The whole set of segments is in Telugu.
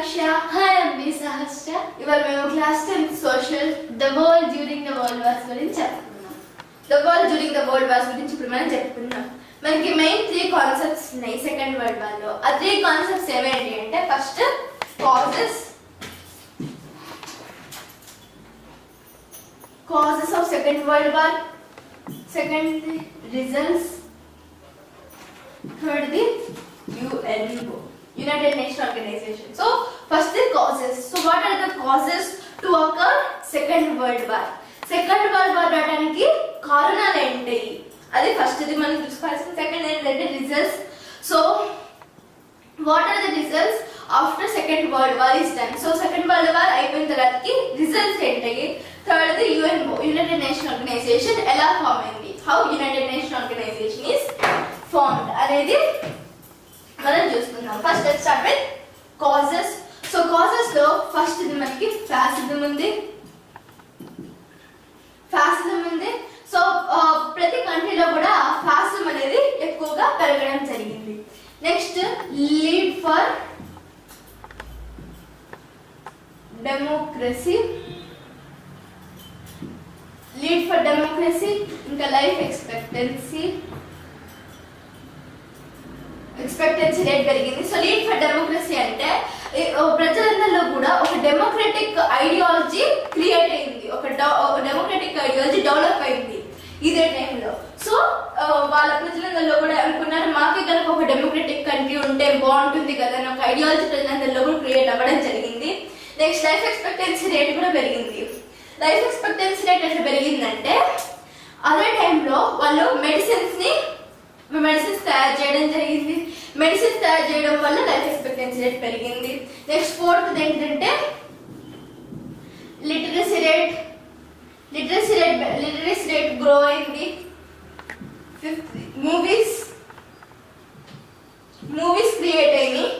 Lakshya. Hi, I'm Sahasra. ఇవాళ మేము class 10 social The world during the World Wars గురించి చెప్పుకున్నాం. The world during the world wars గురించి ఇప్పుడు మనం చెప్పుకుందాం. మనకి మెయిన్ 3 కాన్సెప్ట్స్ ఉన్నాయి సెకండ్ వరల్డ్ వార్ లో. ఆ 3 కాన్సెప్ట్స్ ఏమేంటి అంటే first causes of second world war, second results, third the UNO, United Nations Organization. So first the causes. So what are the causes to occur second world war? Second world war రావడానికి కారణాలు ఏంటి అది ఫస్ట్ ఇది మనం చూసుకోవాల్సిన. సెకండ్ ఏంటంటే results. So what are the results after second world war is done. So second world war అయిపోయిన తర్వాతకి రిజల్ట్స్ ఏంటి. Third the UNO, United Nation Organisation ఎలా ఫామ్ అయింది, how United Nation Organisation is formed అనేది మనం చూస్తున్నాం. First let's start with causes. So causes లో ఫస్ట్ ఇది మనకి ఫ్యాసిజం ఉంది. సో ప్రతి కంట్రీలో కూడా ఫ్యాసిజం అనేది ఎక్కువగా పెరగడం జరిగింది. నెక్స్ట్ లీడ్ ఫర్ డెమోక్రసీ, ఇంకా లైఫ్ ఎక్స్పెక్టెన్సీ రేట్ పెరిగింది. సో లీడ్ ఫర్ డెమోక్రసీ అంటే ప్రజలందరిలో కూడా ఒక డెమోక్రటిక్ ఐడియాలజీ క్రియేట్ అయింది, ఒక డెమోక్రటిక్ ఐడియాలజీ డెవలప్ అయింది ఇదే టైంలో. సో వాళ్ళ ప్రజలందరిలో కూడా అనుకున్నారు మాకే కనుక ఒక డెమోక్రటిక్ కంట్రీ ఉంటే బాగుంటుంది కదా అని ఒక ఐడియాలజీ ప్రజలందరిలో కూడా క్రియేట్ అవ్వడం జరిగింది. నెక్స్ట్ లైఫ్ ఎక్స్పెక్టెన్సీ రేట్ కూడా పెరిగింది. లైఫ్ ఎక్స్పెక్టెన్సీ రేట్ ఎట్లా పెరిగిందంటే అదే టైంలో వాళ్ళు మెడిసిన్స్ తయారు చేయడం జరిగింది. మెడిసిన్స్ తయారు చేయడం వల్ల లైఫ్ ఎక్స్పెక్టెన్సీ రేట్ పెరిగింది. నెక్స్ట్ ఫోర్త్ ఏంటంటే లిటరసీ రేట్ గ్రో అయింది. ఫిఫ్త్ మూవీస్ క్రియేట్ అయినాయి.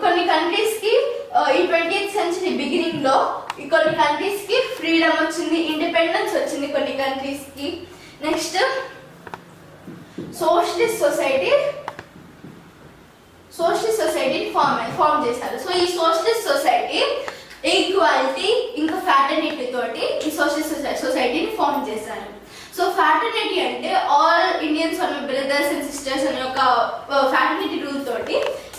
కొన్ని కంట్రీస్ కి ఈ 20th సెంచరీ బిగినింగ్ లో కొన్ని కంట్రీస్ కి ఫ్రీడమ్ వచ్చింది, ఇండిపెండెన్స్ వచ్చింది కొన్ని కంట్రీస్ కి. నెక్స్ట్ సోషలిస్ట్ సొసైటీ ఫార్మ్ చేశారు. సో ఈ సోషలిస్ట్ సొసైటీ ఈక్వాలిటీ ఇంకా ఫ్రాటర్నిటీ తోటి ఈ సోషలిస్ట్ సొసైటీని ఫార్మ్ చేశారు. సో ఫ్రాటర్నిటీ అంటే all Indians brothers and sisters అనే ఒక ఫ్రాటర్నిటీ రూల్ తోటి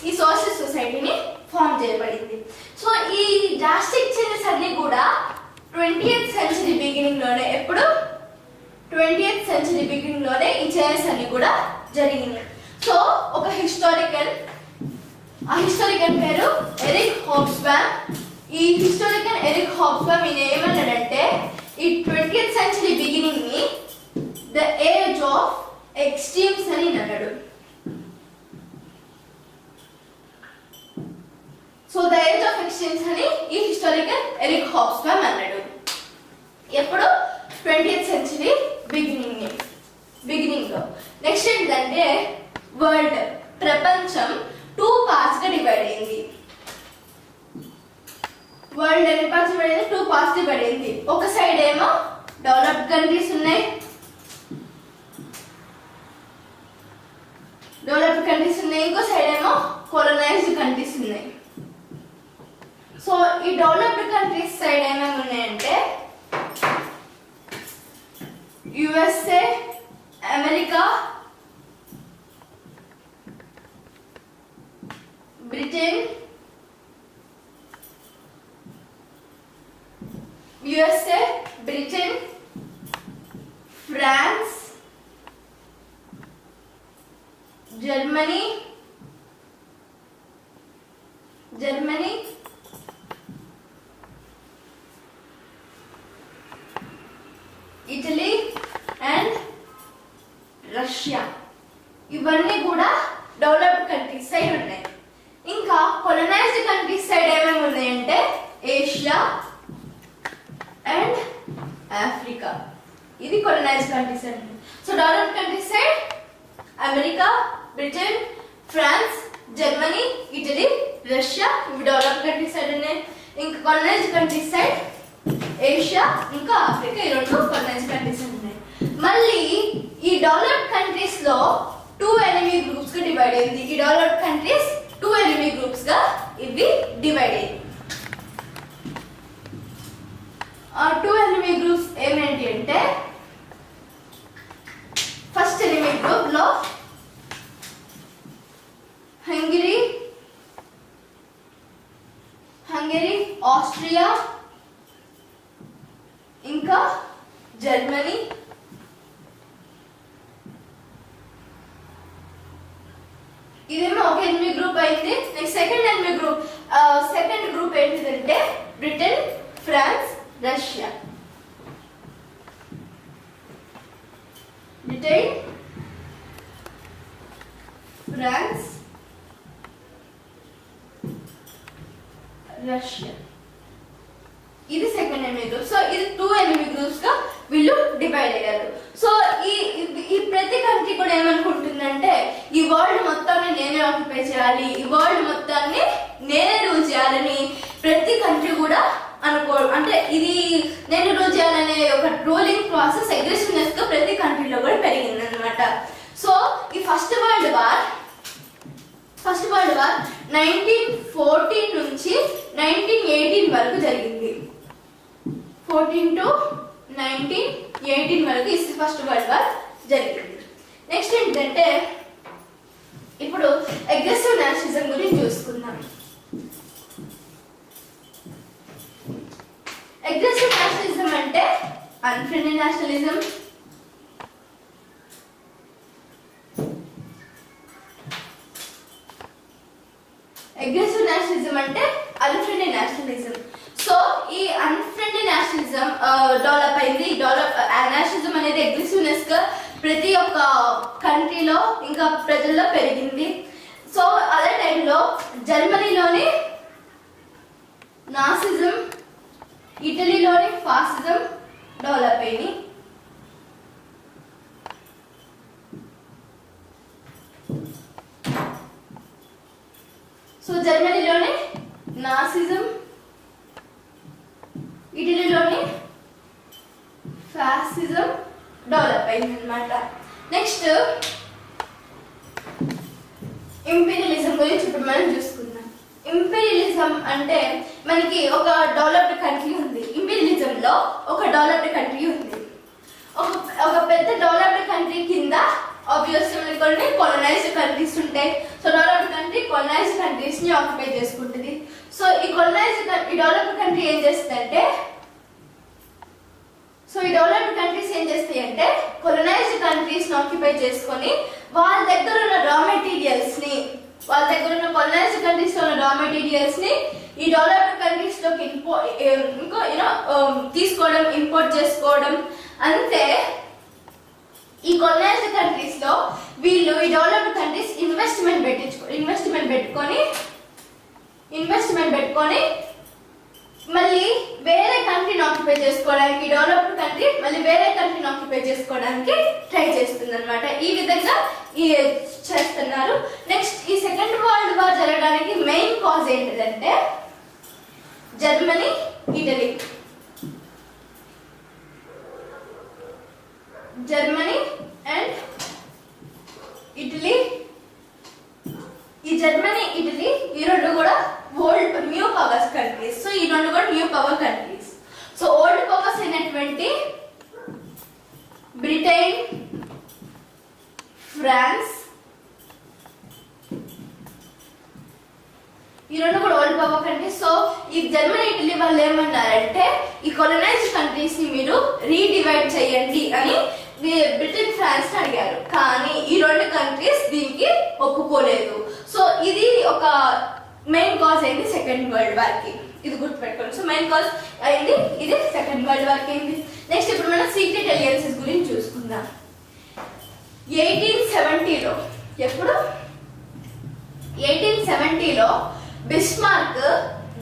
ఈ సోషలిస్ట్ సొసైటీని ఫార్మ్ చేయబడింది. సో ఈ డ్రాస్టిక్ చేంజెస్ అన్ని కూడా 20th సెంచరీ బిగినింగ్ లోనే ఈ చేంజెస్ అన్ని కూడా జరిగినాయి. సో ఒక హిస్టారికల్ పేరు ఎరిక్ హోబ్స్బామ్. ఈ హిస్టారికల్ ఎరిక్ హోబ్స్బామ్ ఈయన ఏమన్నాడంటే ఈ 20th సెంచరీ బిగినింగ్ ని ద ఏజ్ ఆఫ్ ఎక్స్ట్రీమ్స్ అని అన్నాడు. So the age of extremes అని ఈ హిస్టారికల్ ఎరిక్ హోబ్స్బామ్ అన్నాడు. ఎప్పుడు 20th సెంచరీ బిగినింగ్ లో. నెక్స్ట్ ఏంటంటే వరల్డ్, ప్రపంచం 2 parts గా డివైడ్ అయింది. వరల్డ్ ఎన్ని పార్ట్స్ డివైడ్ అయింది? 2 parts డివైడ్ అయింది. ఒక సైడ్ ఏమో డెవలప్డ్ కంట్రీస్ ఉన్నాయి, ఇంకో సైడ్ ఏమో కొలనైజ్డ్ కంట్రీస్ ఉన్నాయి. సో ఈ డెవలప్డ్ కంట్రీస్ సైడ్ ఏమేమి ఉన్నాయంటే USA, America, Britain, France, Germany, Italy and Russia. ఇవన్నీ కూడా డెవలప్డ్ కంట్రీస్ సైడ్ ఉన్నాయి. ఇంకా కొలనైజ్డ్ కంట్రీస్ సైడ్ ఏమేమి ఉన్నాయంటే ఏషియా అండ్ ఆఫ్రికా. ఇది కొలనైజ్డ్ కంట్రీస్ అండి. So developed countries side America, Britain, France, Germany, Italy, Russia ఇవి డెవలప్డ్ కంట్రీస్ సైడ్ ఉన్నాయి. ఇంకా కొలనైజ్డ్ కంట్రీస్ సైడ్ ఏషియా ఇంకా ఆఫ్రికా, ఈ రెండు కొలనైజ్డ్ కంట్రీస్ ఉన్నాయి. మళ్ళీ ఈ డెవలప్డ్ కంట్రీస్ లో 2 enemy groups గా డివైడ్ అయింది. ఈ developed countries 2 enemy groups Hungary, Austria, ఇంకా జర్మనీ, ఇదేమో ఒక ఎనిమిది గ్రూప్ అయింది. నెక్స్ట్ సెకండ్ గ్రూప్ ఏంటిదంటే Britain, France, Russia. Britain, France, Russia, ఇది సెకండ్ ఎనిమిది గ్రూప్. సో ఇది 2 ఎనిమిది గ్రూప్స్ గా వీళ్ళు డివైడ్ అయ్యారు. సో ఈ ప్రతి కంట్రీ కూడా ఏమనుకుంటుందంటే ఈ వరల్డ్ మొత్తాన్ని నేనే ఆక్యుపై చేయాలి, ఈ వరల్డ్ మొత్తాన్ని నేనే రూల్ చేయాలని ప్రతి కంట్రీ కూడా అంటే ఇది నేను రూల్ చేయాలనే ఒక రూలింగ్ ప్రాసెస్ అగ్రెసివ్నెస్ గా ప్రతి కంట్రీలో కూడా పెరిగింది అనమాట. సో ఈ ఫస్ట్ వరల్డ్ వార్ 1914 నుంచి 1918 వరకు జరిగింది. 14 to 1918 వరకు ఈ ఫస్ట్ వరల్డ్ వార్ జరిగింది. నెక్స్ట్ ఏంటంటే ఇప్పుడు అగ్రెసివ్ నేషనలిజం గురించి చూసుకుందాం. అగ్రెసివ్ నేషనలిజం అంటే అన్ఫ్రెండ్లీ నేషనలిజం, అగ్రెసివ్ నేషనలిజం అంటే అన్ఫ్రెండ్లీ నేషనలిజం. సో ఈ అన్ఫ్రెండ్లీ నేషనలిజం డెవలప్ అయింది. నేషనలిజం అనేది అగ్రెసివ్నెస్ గా ప్రతి ఒక్క కంట్రీలో ఇంకా ప్రజల్లో పెరిగింది. సో అదే టైంలో జర్మనీలోని నాసిజం, ఇటలీలోని ఫాసిజం డెవలప్ అయింది. సో జర్మనీలోని నాసిజం, ఇటలీలోని ఫాసిజం డెవలప్ అయింది అనమాట. నెక్స్ట్ ఇంపీరియలిజం గురించి ఇప్పుడు మనం చూసుకుందాం. ఇంపీరియలిజం అంటే మనకి ఒక డెవలప్డ్ కంట్రీ ఉంది. ఇంపీరియలిజం లో ఒక డెవలప్డ్ కంట్రీ ఉంది. ఒక పెద్ద డెవలప్డ్ కంట్రీ కింద ఆబ్వియస్లీ మనకి కొన్ని కొలనైజ్డ్ కంట్రీస్ ఉంటాయి. సో డెవలప్డ్ కంట్రీ కొలనైజ్డ్ కంట్రీస్ ని ఆక్యుపై చేసుకుంటుంది. సో ఈ డెవలప్డ్ కంట్రీ ఏం చేస్తుందంటే ఈ డెవలప్డ్ కంట్రీస్ ఏం చేస్తాయంటే కొలనైజ్డ్ కంట్రీస్ ని ఆక్యుపై చేసుకొని వాళ్ళ దగ్గర ఉన్న రా మెటీరియల్స్ ని కొలనైజ్డ్ కంట్రీస్ లో ఉన్న రా మెటీరియల్స్ ని ఈ డెవలప్డ్ కంట్రీస్ లోకి తీసుకోవడం, ఇంపోర్ట్ చేసుకోవడం. అంతే ఈ కొలనైజ్డ్ కంట్రీస్ లో వీళ్ళు ఈ డెవలప్డ్ కంట్రీస్ ఇన్వెస్ట్మెంట్ పెట్టుకొని మళ్ళీ వేరే కంట్రీని ఆక్యుపై చేసుకోవడానికి, డెవలప్డ్ కంట్రీ మళ్ళీ వేరే కంట్రీని ఆక్యుపై చేసుకోవడానికి ట్రై చేస్తుంది అనమాట. ఈ విధంగా చేస్తున్నారు. నెక్స్ట్ ఈ సెకండ్ వరల్డ్ వార్ జరగడానికి మెయిన్ కాజ్ ఏంటిదంటే Germany, Italy. Germany and Italy, ఈ జర్మనీ, ఇటలీ ఈ రెండు కూడా old new powers countries. So ఈ రెండు కూడా new power countries. So old powers అయినటువంటి బ్రిటన్, ఫ్రాన్స్ ఈ రెండు కూడా ఓల్డ్ పవర్ కంట్రీస్. సో ఈ జర్మనీ, ఇటలీ వాళ్ళు ఏమన్నారంటే ఈ కొలనైజ్డ్ కంట్రీస్ ని మీరు రీడివైడ్ చేయండి అని బ్రిటన్, ఫ్రాన్స్ అడిగారు. కానీ ఈ రెండు కంట్రీస్ దీనికి ఒప్పుకోలేదు. సో ఇది ఒక మెయిన్ కాజ్ అయింది సెకండ్ వరల్డ్ వార్ కి. ఇది గుర్తుపెట్టుకోండి. సో మెయిన్ కాజ్ అయింది ఇది సెకండ్ వరల్డ్ వార్ కి అయింది. నెక్స్ట్ ఇప్పుడు మనం సీక్రెట్ అలియన్సెస్ గురించి చూసుకుందాం. 1870లో ఎప్పుడు 1870లో బిస్మార్క్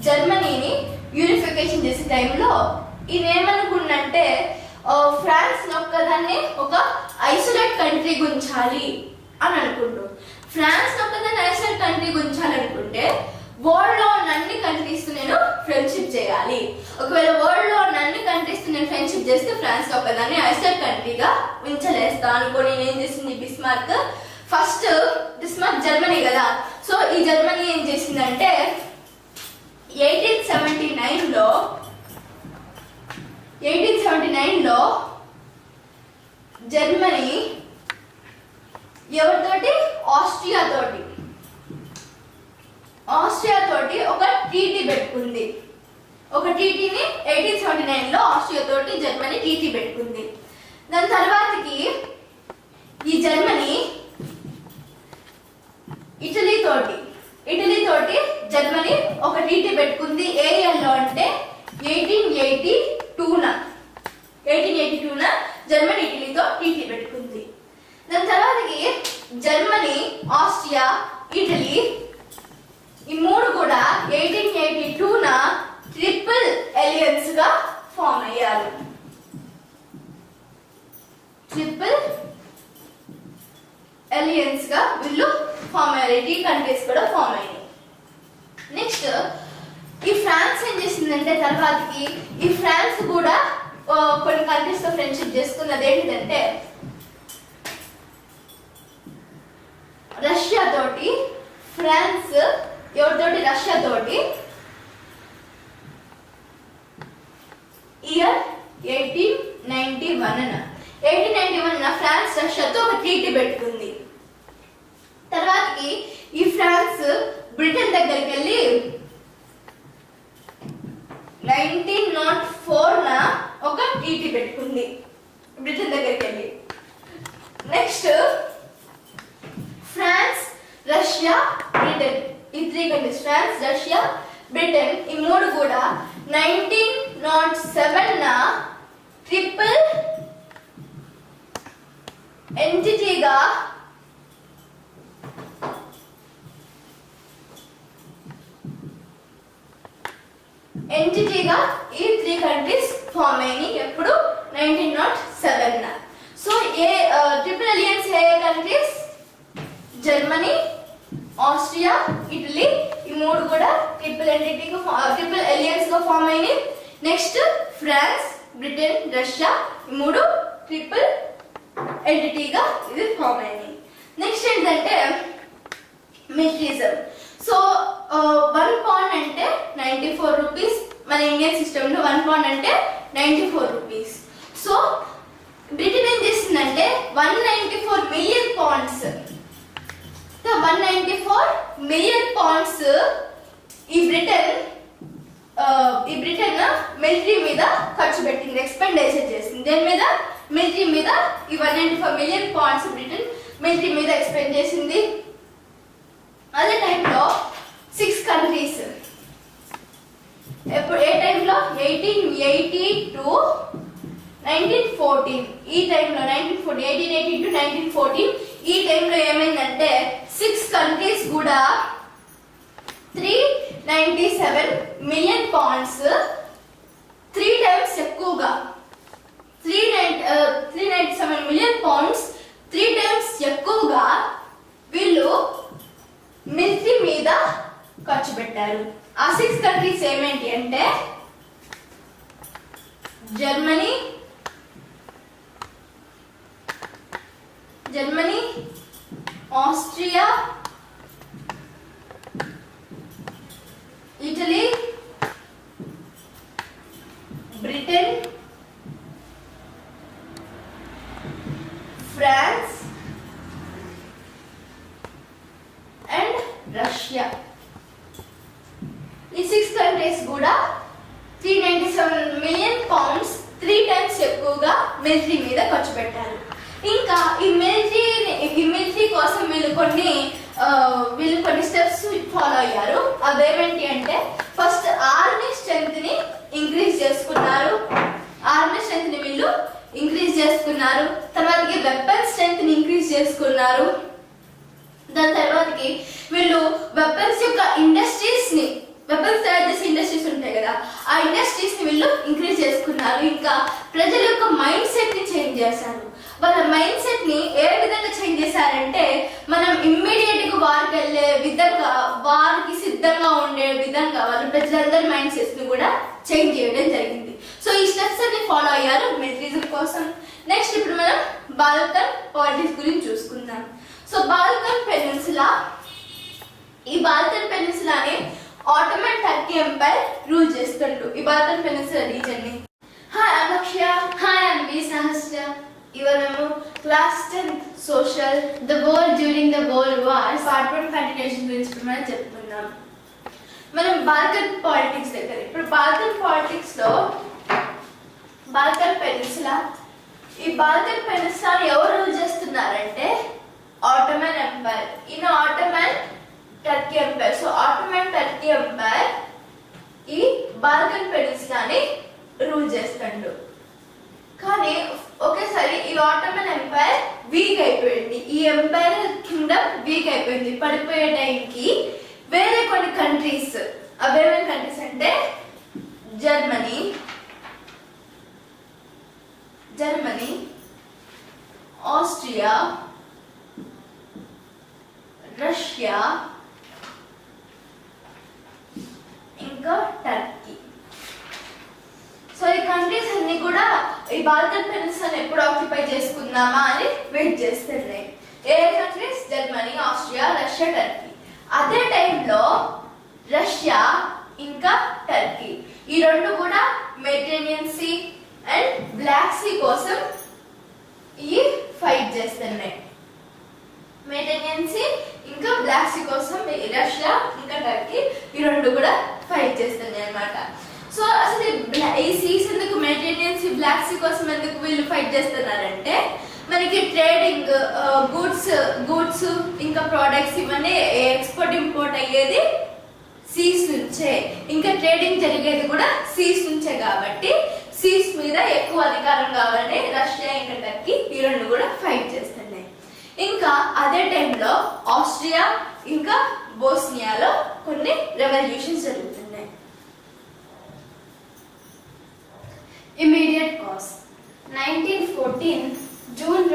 జర్మనీని యూనిఫికేషన్ చేసే టైంలో ఈయన ఏమనుకున్నంటే ఫ్రాన్స్ ఒక్కదాన్ని ఒక ఐసోలేట్ కంట్రీ గుంచాలి అని అనుకుంటూ, ఫ్రాన్స్ ఒక్కదాన్ని ఐసోలేట్ కంట్రీ గుంచాలనుకుంటే వరల్డ్ లో ఉన్న అన్ని కంట్రీస్ నేను ఫ్రెండ్షిప్ చేయాలి. ఒకవేళ వరల్డ్ లో ఉన్న అన్ని కంట్రీస్ నేను ఫ్రెండ్షిప్ చేస్తే ఫ్రాన్స్ ఒక్కదాన్ని ఐసోలేట్ కంట్రీగా ఉంచలేస్తా అనుకోని ఏం చేసింది బిస్మార్క్. ఫస్ట్ బిస్మార్క్ జర్మనీ కదా. సో ఈ జర్మనీ ఏం చేసిందంటే 1879లో జర్మనీ ఎవరితోటి, ఆస్ట్రియా తోటి ఆస్ట్రియా తోటి ఒక టీటీ పెట్టుకుంది. ఒక టీటీని 1879 లో ఆస్ట్రియా తోటి జర్మనీ టీటీ పెట్టుకుంది. దాని తర్వాతకి ఈ జర్మనీ ఇటలీ తోటి జర్మనీ ఒక టీటీ పెట్టుకుంది. ఏ ఇయర్లో అంటే 1882న జర్మనీ ఇటలీతో టీటీ పెట్టుకుంది. దాని తర్వాతకి జర్మనీ, ఆస్ట్రియా, ఇటలీ ఈ మూడు కూడా 1882న ట్రిపుల్ అలియన్స్ గా ఫామ్ అయ్యారు. ట్రిపుల్ అలియన్స్ గా వీళ్ళు ఫామ్ అయ్యారు. 80 కంట్రీస్ కూడా ఫామ్ అయ్యాయి. నెక్స్ట్ ఈ ఫ్రాన్స్ ఏం చేసిందంటే తర్వాతకి ఈ ఫ్రాన్స్ కూడా కొన్ని కంట్రీస్ తో ఫ్రెండ్షిప్ చేసుకున్నది. ఏంటంటే రష్యా తోటి ఫ్రాన్స్ ఎవరితోటి రష్యా తోటి ఇయర్ 1891 ఫ్రాన్స్ రష్యాతో ఒక ట్రీటీ పెట్టుకుంది. తర్వాతకి ఈ ఫ్రాన్స్ బ్రిటన్ దగ్గరికి వెళ్ళి 1904న ఒక ట్రీటీ పెట్టుకుంది బ్రిటన్ దగ్గరికి వెళ్ళి. నెక్స్ట్ ఫ్రాన్స్, రష్యా, బ్రిటన్ ఈ 3 కంట్రీస్ ఫ్రాన్స్, రష్యా, బ్రిటన్ ఈ మూడు కూడా 1907న ట్రిపుల్ ఎంటిటీగా ఈ 3 కంట్రీస్ ఫామ్ అయినాయి. ఎప్పుడు 1907న. సో ఏ ట్రిపుల్ అలియన్స్ ఏ కంట్రీస్? జర్మనీ, ఆస్ట్రియా, ఇటలీ ఈ మూడు కూడా ట్రిపుల్ అలియన్స్ గా ఫామ్ అయినాయి. నెక్స్ట్ ఫ్రాన్స్, బ్రిటన్, రష్యా ఈ మూడు ట్రిపుల్ ఎంటిటీగా ఇది ఫామ్ అయినాయి. నెక్స్ట్ ఏంటంటే మిలిటరిజం. సో 1 పౌండ్ అంటే 94 రూపీస్. మన ఇండియన్ సిస్టంలో 1 పౌండ్ అంటే 94 రూపీస్. సో బ్రిటన్ ఏం చేసిందంటే 194 మిలియన్ పౌండ్స్ 194 మిలియన్ పౌండ్స్ ఈ బ్రిటన్ మిలిటరీ మీద ఖర్చు పెట్టింది, ఎక్స్పెండిచర్ చేసింది. దేని మీద? మిలిటరీ మీద. ఈ 194 మిలియన్ పౌండ్స్ బ్రిటన్ మిలిటరీ మీద ఎక్స్పెండ్ చేసింది. అదే టైంలో 6 కంట్రీస్ ఎప్పుడు ఏ టైంలో 1880 to 1914 ఈ టైంలో 1880 to 1914 ఈ టైంలో ఏమైందంటే 6 కంట్రీస్ కూడా 397 మిలియన్ పౌండ్స్ 3 టైమ్స్ ఎక్కువగా 397 మిలియన్ పౌండ్స్ 3 టైమ్స్ ఎక్కువగా వీళ్ళు మిలిటరీ మీద ఖర్చు పెట్టారు. ఆ 6 కంట్రీస్ ఏమేంటి అంటే Germany, Austria, Italy, Britain, France and Russia. ఈ 6 కంట్రీస్ కూడా 397 మిలియన్ పౌండ్స్ 3 టైమ్స్ ఎక్కువగా మిలిటరీ మీద ఖర్చు పెట్టారు. ఇంకా ఈ మిలిటరీ కోసం వీళ్ళు కొన్ని స్టెప్స్ ఫాలో అయ్యారు. అవేంటి అంటే ఫస్ట్ ఆర్మీ స్ట్రెంగ్త్ ని ఇంక్రీజ్ చేసుకున్నారు. తర్వాతకి వెపన్ స్ట్రెంగ్త్ ని ఇంక్రీజ్ చేసుకున్నారు. దాని తర్వాతకి వీళ్ళు వెపన్స్ యొక్క వెపన్స్ తయారు చేసే ఇండస్ట్రీస్ ఉంటాయి కదా, ఆ ఇండస్ట్రీస్ ని వీళ్ళు ఇంక్రీజ్ చేసుకున్నారు. ఇంకా ప్రజల యొక్క మైండ్ సెట్ ని చేంజ్ చేశారు. వాళ్ళ మైండ్ సెట్ ని ఏ విధంగా చేంజ్ చేశారంటే మనం ఇమ్మీడియట్ గా వారికి వెళ్ళే విధంగా, వారికి సిద్ధంగా ఉండే విధంగా వాళ్ళ ప్రజలందరి మైండ్ సెట్స్ ని కూడా చేంజ్ చేయడం జరిగింది. సో ఈ స్టెప్స్ అన్ని ఫాలో అయ్యారు మిలిటరిజం కోసం. నెక్స్ట్ ఇప్పుడు మనం బాల్కన్ పాలిటిక్స్ గురించి చూసుకుందాం. సో బాల్కన్ పెనిన్సులా, ఈ బాల్కన్ పెనిన్సులాని ఆటోమన్ టర్కీ ఎంపైర్ రూల్ చేస్తుండ్రు ఈ బాల్కన్ పెనిన్సులా రీజన్ ని. హాయ్ అక్షయ. హాయ్ అంబి సహస్ర. ఇవరము class 10th social The world during the World Wars part 1 continuation గురించి మనం చెప్పుకుందాం. మనం బాల్కన్ పాలిటిక్స్ దగ్గర, ఇప్పుడు బాల్కన్ పాలిటిక్స్ లో బాల్కన్ పెనిన్సులా, ఈ బాల్కన్ పెనిన్సులా ఎవరు రూల్ చేస్తున్నారంటే ఆటోమన్ ఎంపైర్. ఈయన Ottoman Turkey empire. So Ottoman Turkey empire ఈ బాల్కన్ పెనిన్సులాని రూల్ చేస్తాడు. కానీ ఒకేసారి ఈ ఆటోమన్ ఎంపైర్ వీక్ అయిపోయింది, ఈ ఎంపైర్ కింగ్డమ్ వీక్ అయిపోయింది. పడిపోయే టైంకి వేరే కొన్ని కంట్రీస్, అవేమైనా కంట్రీస్ అంటే జర్మనీ, ఆస్ట్రియా, రష్యా, ఇంకా టర్కీ. సో ఈ కంట్రీస్ అన్ని కూడా ఈ బాల్కన్ పెనిన్సులాని ఎప్పుడు ఆక్యుపై చేసుకుందామా అని వెయిట్ చేస్తున్నాయి. ఏ countries? Germany, Austria, Russia, Turkey. అదే టైంలో రష్యా ఇంకా టర్కీ ఈ రెండు కూడా Mediterranean sea and black sea కోసం ఈ ఫైట్ చేస్తున్నాయి. మెడిటరేనియన్ సీ ఇంకా బ్లాక్ సీ కోసం రష్యా ఇంకా టర్కీ ఈ రెండు కూడా ఫైట్ చేస్తున్నాయి అన్నమాట. సో అసలు ఈ సీస్ ఎందుకు, మెడిటరేనియన్ సీ, బ్లాక్ సీ కోసం ఎందుకు వీళ్ళు ఫైట్ చేస్తున్నారంటే మనకి ట్రేడింగ్, గూడ్స్ ఇంకా ప్రోడక్ట్స్ ఇవన్నీ ఎక్స్పోర్ట్ ఇంపోర్ట్ అయ్యేది సీస్ నుంచే, ఇంకా ట్రేడింగ్ జరిగేది కూడా సీస్ నుంచే. కాబట్టి సీస్ మీద ఎక్కువ అధికారం కావాలని రష్యా ఇంకా టర్కీ ఈ రెండు కూడా ఫైట్ చేస్తున్నాయి. ఇంకా అదే టైంలో ఆస్ట్రియా ఇంకా బోస్నియాలో కొన్ని రెవల్యూషన్స్ జరుగుతున్నాయి. ఇమీడియట్ కాజ్ 1914 జూన్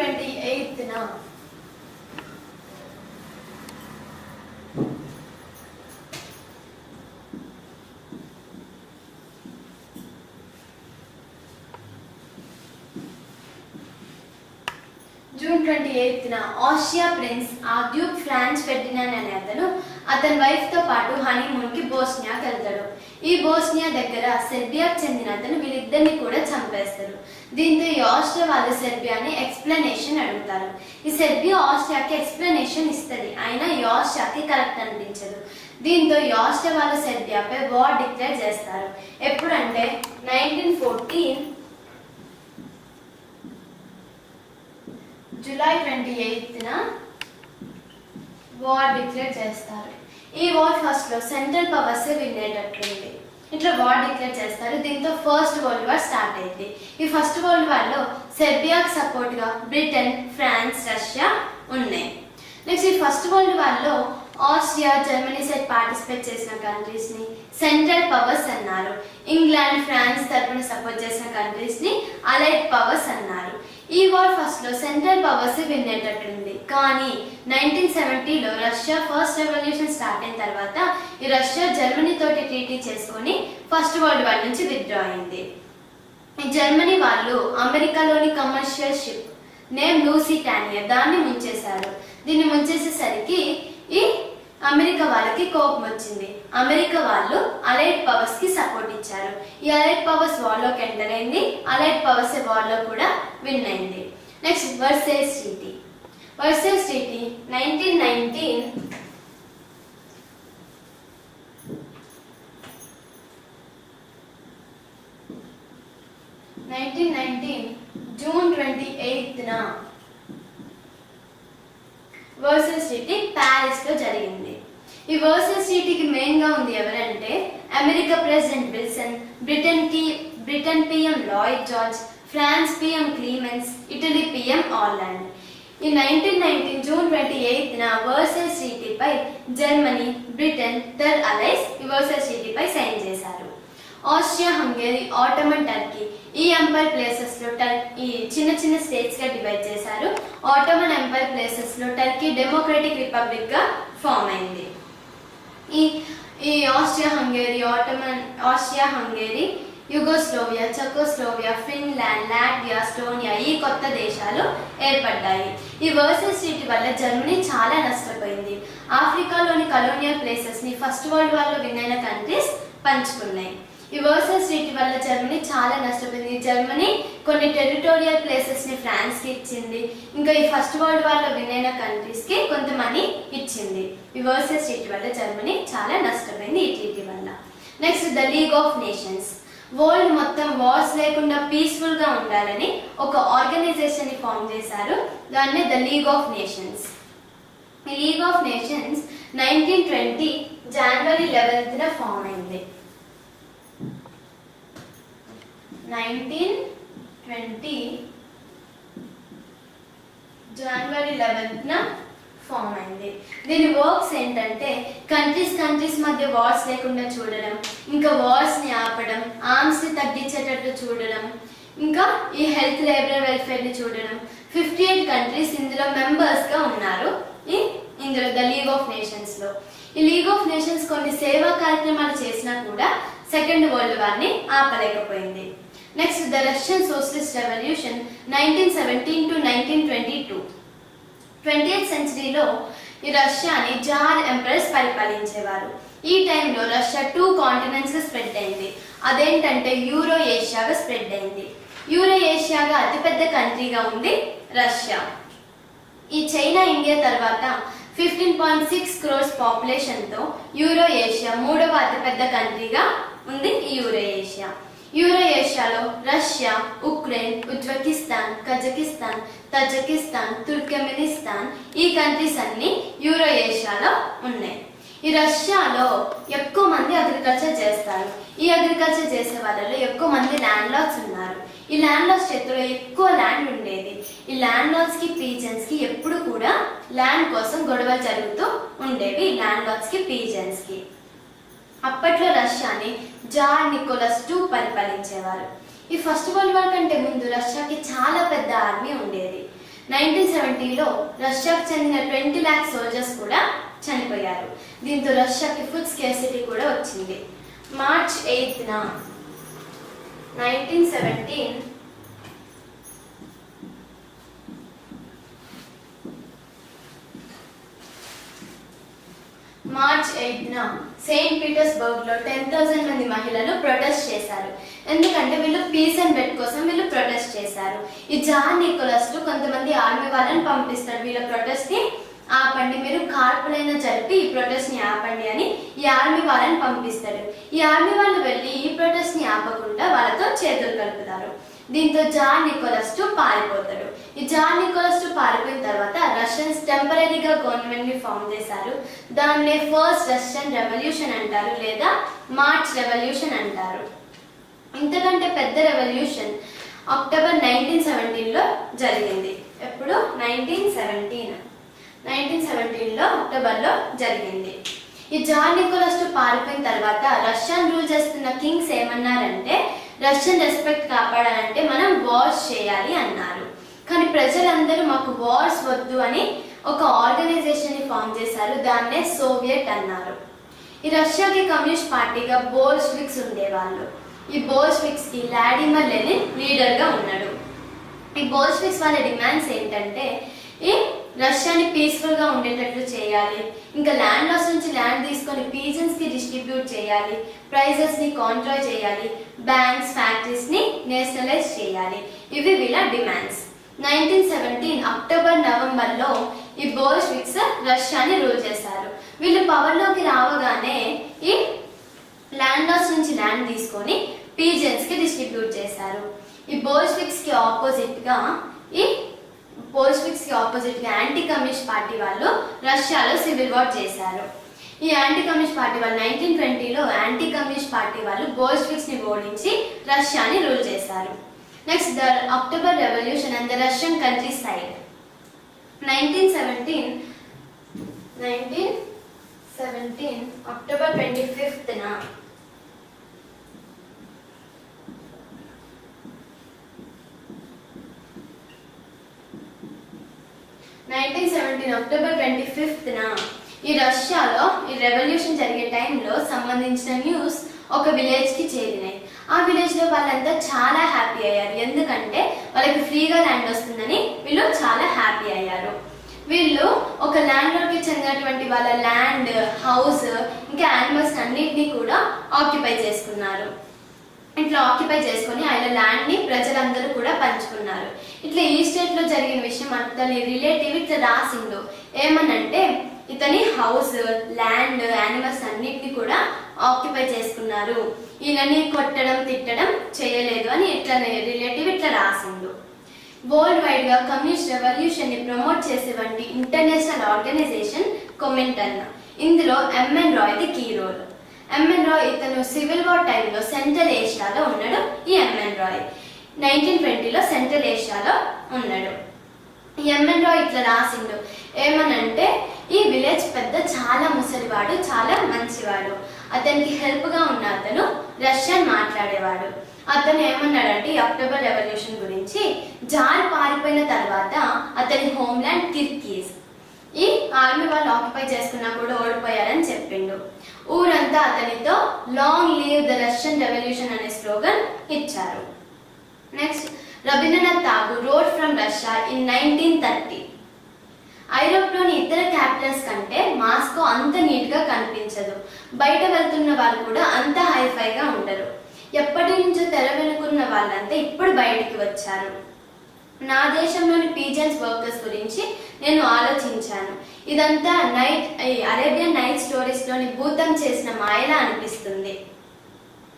28న Austria prince duke Franz Ferdinand అనే అతని వైఫ్ తో పాటు హనీమూన్ కి బోస్నియాకి వెళ్తాడు. ఈ బోస్నియా దగ్గర సెర్బియాకి చెందిన అతను వీళ్ళిద్దరిని కూడా చంపేస్తారు. దీంతో ఈ ఆస్ట్రియా వాళ్ళు సెర్బియాని ఎక్స్ప్లెనేషన్ అడుగుతారు. ఈ సెర్బియా ఆస్ట్రియాకి ఎక్స్ప్లెనేషన్ ఇస్తుంది, అయినా ఈ ఆస్ట్రియాకి కరెక్ట్ అనిపించదు. దీంతో ఈ ఆస్ట్రియా వాళ్ళు సెర్బియాపై వార్ డిక్లేర్ చేస్తారు. ఎప్పుడంటే 1914 జూలై 28న వార్ డిక్లేర్ చేస్తారు. ఈ వార్ ఫస్ట్ లో సెంట్రల్ పవర్స్ వినేటట్లుంది. ఇట్లా వార్ డిక్లేర్ చేస్తారు. దీంతో ఫస్ట్ వరల్డ్ వార్ స్టార్ట్ అయింది. ఈ ఫస్ట్ వరల్డ్ వార్ లో సెర్బియాకి సపోర్ట్ గా బ్రిటన్, ఫ్రాన్స్, రష్యా ఉన్నాయి. నెక్స్ట్ ఈ ఫస్ట్ వరల్డ్ వార్ లో ఆస్ట్రియా, జర్మనీ సైడ్ పార్టిసిపేట్ చేసిన కంట్రీస్ ని సెంట్రల్ పవర్స్ అన్నారు. ఇంగ్లాండ్, ఫ్రాన్స్ తరపున సపోర్ట్ చేసిన కంట్రీస్ ని అలైడ్ పవర్స్ అన్నారు. ఈ వార్ ఫస్ట్ లో సెంట్రల్ పవర్స్ వినేటట్టుంది. కానీ 1970లో రష్యా ఫస్ట్ రెవల్యూషన్ స్టార్ట్ అయిన తర్వాత ఈ రష్యా జర్మనీ తోటి ట్రీటీ చేసుకొని ఫస్ట్ వరల్డ్ వార్ నుంచి విత్డ్రా అయింది. ఈ జర్మనీ వాళ్ళు అమెరికాలోని కమర్షియల్ షిప్ నేమ్ లూసిటానియా దాన్ని ముంచేశారు. దీన్ని ముంచేసేసరికి ఈ అమెరికా వాళ్ళకి కోపం వచ్చింది. అమెరికా వాళ్ళు అలైడ్ పవర్స్ కి సపోర్ట్ ఇచ్చారు. ఈ అలైడ్ పవర్స్ వార్ లోకి ఎంటర్ అయింది. అలైడ్ పవర్స్ వార్ లో కూడా విన్ అయింది. Next Versailles treaty. 1919 జూన్ 28న వర్సెస్ ట్రీటీ ప్యారిస్ లో జరిగింది. ఈ వర్సెస్ ట్రీటీకి మెయిన్ గా ఉంది ఎవరంటే America president Wilson, Britain PM Lloyd George, France PM Clemenceau, Italy PM Orlando. ఈ 1919 జూన్ 28న వర్సెస్ ట్రీటీపై జర్మనీ, బ్రిటన్, దర్ అలైస్ ఈ వర్సెస్ ట్రీటీపై సైన్ చేశారు. ఆస్ట్రియా, హంగరీ, ఆటోమన్ టర్కీ ఈ ఎంపైర్ ప్లేసెస్ లో ఈ చిన్న చిన్న స్టేట్స్ గా డివైడ్ చేశారు. ఆటోమన్ ఎంపైర్ ప్లేసెస్ లో టర్కీ డెమోక్రటిక్ రిపబ్లిక్ గా ఫామ్ అయింది. ఈ Austria Hungary, Yugoslavia, Czechoslovakia, Finland, Latvia, Estonia ఈ కొత్త దేశాలు ఏర్పడ్డాయి. ఈ వర్సెస్ ట్రీటీ వల్ల జర్మనీ చాలా నష్టపోయింది. ఆఫ్రికాలోని కలోనియల్ ప్లేసెస్ ని ఫస్ట్ వరల్డ్ వార్ లో విన్ అయిన కంట్రీస్ పంచుకున్నాయి. ఈ వర్సెస్ ట్రీటీ వల్ల జర్మనీ చాలా నష్టపోయింది. జర్మనీ కొన్ని టెరిటోరియల్ ప్లేసెస్ని ఫ్రాన్స్కి ఇచ్చింది. ఇంకా ఈ ఫస్ట్ వరల్డ్ వార్లో విన్ అయిన కంట్రీస్కి కొంత మనీ ఇచ్చింది. ఈ వర్సెస్ ట్రీటీ వల్ల జర్మనీ చాలా నష్టపోయింది ఈ ట్రీటీ వల్ల. Next the league of nations. World మొత్తం వార్స్ లేకుండా పీస్ఫుల్గా ఉండాలని ఒక ఆర్గనైజేషన్ని ఫామ్ చేశారు. దాన్నే ద లీగ్ ఆఫ్ నేషన్స్. ఈ లీగ్ ఆఫ్ నేషన్స్ 1920 జనవరి 11న ఫామ్ అయింది. 1920 జనవరి 11న ఫామ్ అయింది. దీని వర్క్స్ ఏంటంటే కంట్రీస్ మధ్య వార్స్ లేకుండా చూడడం, ఇంకా వార్స్ని ఆపడం, ఆర్మ్స్ని తగ్గించేటట్టు చూడడం, ఇంకా ఈ హెల్త్ లేబర్ వెల్ఫేర్ని చూడడం. 58 కంట్రీస్ ఇందులో మెంబర్స్గా ఉన్నారు ఇందులో ద లీగ్ ఆఫ్ నేషన్స్లో. ఈ లీగ్ ఆఫ్ నేషన్స్ కొన్ని సేవా కార్యక్రమాలు చేసినా కూడా సెకండ్ వరల్డ్ వార్ని ఆపలేకపోయింది. Next the Russian socialist revolution 1917 to 1922. 20th సెంచరీలో ఈ రష్యాని జార్ ఎంపరర్స్ పరిపాలించేవారు. ఈ టైంలో రష్యా 2 కాంటినెంట్స్గా స్ప్రెడ్ అయింది. అదేంటంటే యూరో ఏషియాగా స్ప్రెడ్ అయింది. యూరో ఏషియాగా అతిపెద్ద కంట్రీగా ఉంది రష్యా. ఈ చైనా ఇండియా తర్వాత 15.6 crores పాపులేషన్తో యూరో ఏషియా 3వ అతిపెద్ద కంట్రీగా ఉంది ఈ యూరో ఏషియా. యూరో ఏషియాలో Russia, Ukraine, Uzbekistan, Kazakhstan, Tajikistan, Turkmenistan ఈ కంట్రీస్ అన్ని యూరో ఏషియాలో ఉన్నాయి. ఈ రష్యాలో ఎక్కువ మంది అగ్రికల్చర్ చేస్తారు. ఈ అగ్రికల్చర్ చేసే వాళ్ళలో ఎక్కువ మంది ల్యాండ్ లార్డ్స్ ఉన్నారు. ఈ ల్యాండ్ లార్డ్స్ చేతిలో ఎక్కువ ల్యాండ్ ఉండేది. ఈ ల్యాండ్ లార్డ్స్కి పీజన్స్కి ఎప్పుడు కూడా ల్యాండ్ కోసం గొడవలు జరుగుతూ ఉండేవి. ల్యాండ్ లార్డ్స్కి పీజన్స్కి. అప్పట్లో రష్యాని జార్ నికోలస్ II పరిపాలించేవారు. ఈ ఫస్ట్ వరల్డ్ వార్ కంటే ముందు రష్యాకి చాలా పెద్ద ఆర్మీ ఉండేది. 1970లో రష్యాకు చెందిన 20 lakh సోల్జర్స్ కూడా చనిపోయారు. దీంతో రష్యాకి ఫుడ్ స్కేర్సిటీ కూడా వచ్చింది. మార్చ్ 8న 1917 మార్చ్ 8న సెయింట్ పీటర్స్బర్గ్లో 10,000 మంది మహిళలు ప్రొటెస్ట్ చేశారు. ఎందుకంటే వీళ్ళు పీస్ అండ్ బెడ్ కోసం వీళ్ళు ప్రొటెస్ట్ చేశారు. ఈ జార్ నికోలస్ కొంతమంది ఆర్మీ వాళ్ళని పంపిస్తారు. వీళ్ళ ప్రొటెస్ట్ని ఆపండి, మీరు కార్పులైనా జరిపి ఈ ప్రొటెస్ట్ని ఆపండి అని ఈ ఆర్మీ వాళ్ళని పంపిస్తారు. ఈ ఆర్మీ వాళ్ళు వెళ్ళి ఈ ప్రొటెస్ట్ని ఆపకుండా వాళ్ళతో చేతులు కలుపుతారు. దీంతో జార్ నికోలస్ పారిపోతాడు. ఈ జార్ నికోలస్ పారిపోయిన తర్వాత రష్యన్స్ టెంపరీగా గవర్నమెంట్ని ఫామ్ చేశారు. దాన్నే ఫస్ట్ రష్యన్ రెవల్యూషన్ అంటారు, లేదా మార్చ్ రెవల్యూషన్ అంటారు. ఇంతకంటే పెద్ద రెవల్యూషన్ అక్టోబర్ 1917లో జరిగింది. ఎప్పుడు? 1917లో అక్టోబర్లో జరిగింది. ఈ జార్ నికోలస్ పారిపోయిన తర్వాత రష్యన్ రూల్ చేస్తున్న కింగ్స్ ఏమన్నారంటే రష్యన్ రెస్పెక్ట్ కాపాడాలంటే మనం వార్స్ చేయాలి అన్నారు. కానీ ప్రజలందరూ మాకు వార్స్ వద్దు అని ఒక ఆర్గనైజేషన్ని ఫామ్ చేశారు. దాన్నే సోవియట్ అన్నారు. ఈ రష్యాకి కమ్యూనిస్ట్ పార్టీగా బోల్షెవిక్స్ ఉండేవాళ్ళు. ఈ బోల్షెవిక్స్కి వ్లాడిమిర్ లెనిన్ లీడర్గా ఉన్నాడు. ఈ బోల్షెవిక్స్ వాళ్ళ డిమాండ్స్ ఏంటంటే ఈ రష్యాని పీస్ఫుల్గా ఉండేటట్లు చేయాలి, ఇంకా ల్యాండ్ లాస్ నుంచి ల్యాండ్ తీసుకొని పీజన్స్కి డిస్ట్రిబ్యూట్ చేయాలి, ప్రైజెస్ని కాంట్రోల్ చేయాలి, బ్యాంక్స్ ఫ్యాక్టరీస్ని నేషనలైజ్ చేయాలి. ఇవి వీళ్ళ డిమాండ్స్. 1917 అక్టోబర్ నవంబర్లో ఈ బోల్షెవిక్స్ రష్యాని రూల్ చేశారు. వీళ్ళు పవర్లోకి రావగానే ఈ ల్యాండ్ లాస్ నుంచి ల్యాండ్ తీసుకొని పీజన్స్కి డిస్ట్రిబ్యూట్ చేశారు. ఈ బోల్షెవిక్స్కి ఆపోజిట్గా యాంటీ కమ్యూనిస్ట్ పార్టీ వాళ్ళు రష్యాలో సివిల్ వార్ చేశారు. ఈ యాంటీ కమ్యూనిస్ట్ పార్టీ వాళ్ళు 1920లో యాంటీ కమ్యూనిస్ట్ పార్టీ వాళ్ళు బోల్షెవిక్స్ని ఓడించి రష్యాని రూల్ చేశారు. Next the October revolution and the Russian country side. 1917 October 25న 1917 అక్టోబర్ 25న ఈ రష్యాలో ఈ రెవల్యూషన్ జరిగే టైంలో సంబంధించిన న్యూస్ ఒక విలేజ్కి చేరినాయి. ఆ విలేజ్లో వాళ్ళంతా చాలా హ్యాపీ అయ్యారు. ఎందుకంటే వాళ్ళకి ఫ్రీగా ల్యాండ్ వస్తుందని వీళ్ళు చాలా హ్యాపీ అయ్యారు. వీళ్ళు ఒక ల్యాండ్లోకి చెందినటువంటి వాళ్ళ ల్యాండ్, హౌస్, ఇంకా యానిమల్స్ అన్నిటినీ కూడా ఆక్యుపై చేసుకున్నారు. ఇట్లా ఆక్యుపై చేసుకొని ఆయన ల్యాండ్ ని ప్రజలందరూ కూడా పంచుకున్నారు. ఇట్లా ఈ స్టేట్ లో జరిగిన విషయం అతని రిలేటివ్ ఇట్లా రాసిండు. ఏమనంటే ఇతని హౌస్, ల్యాండ్, యానిమల్స్ అన్నిటిని కూడా ఆక్యుపై చేసుకున్నారు, ఈయనని కొట్టడం తిట్టడం చేయలేదు అని ఇట్లా రిలేటివ్ ఇట్లా రాసిండు. వరల్డ్ వైడ్ గా కమ్యూనిస్ట్ రెవల్యూషన్ ని ప్రమోట్ చేసే వంటి ఇంటర్నేషనల్ ఆర్గనైజేషన్ కొమింటన్. ఇందులో M N Roy the key role. M N Roy ఇతను సివిల్ వార్ టైంలో సెంట్రల్ ఏషియాలో ఉన్నాడు. ఈ ఎంఎన్ రాయ్ 1920లో సెంట్రల్ ఏషియాలో ఉన్నాడు. ఎంఎన్ రాయ్ ఇట్లా రాసిండు. ఏమనంటే ఈ విలేజ్ పెద్ద చాలా ముసలివాడు, చాలా మంచివాడు. అతనికి హెల్ప్ గా ఉన్న అతను రష్యన్ మాట్లాడేవాడు. అతను ఏమన్నాడంటే ఈ అక్టోబర్ రెవల్యూషన్ గురించి, జార్ పారిపోయిన తర్వాత అతని హోమ్లాండ్ కిర్గిజ్ ఈ ఆర్మీ వాళ్ళు ఆక్యుపై చేసుకున్నా కూడా ఓడిపోయారని చెప్పిండు. ఊరంతా అతనితో long live the Russian revolution అనే స్లోగన్ ఇచ్చారు. Next, Rabindranath Tagore road from Russia in 1930. ఐరోప్లోని ఇతర క్యాపిటల్స్ కంటే మాస్కో అంత నీట్ గా కనిపించదు. బయట వెళ్తున్న వాళ్ళు కూడా అంత హైఫైగా ఉండరు. ఎప్పటి నుంచో తెర వెనుకున్న వాళ్ళంతా ఇప్పుడు బయటికి వచ్చారు. నా దేశంలోని పీజన్స్ వర్కర్స్ గురించి నేను ఆలోచించాను. ఇదంతా అరేబియన్ నైట్ స్టోరీస్ లోని భూతం చేసిన మాయలా అనిపిస్తుంది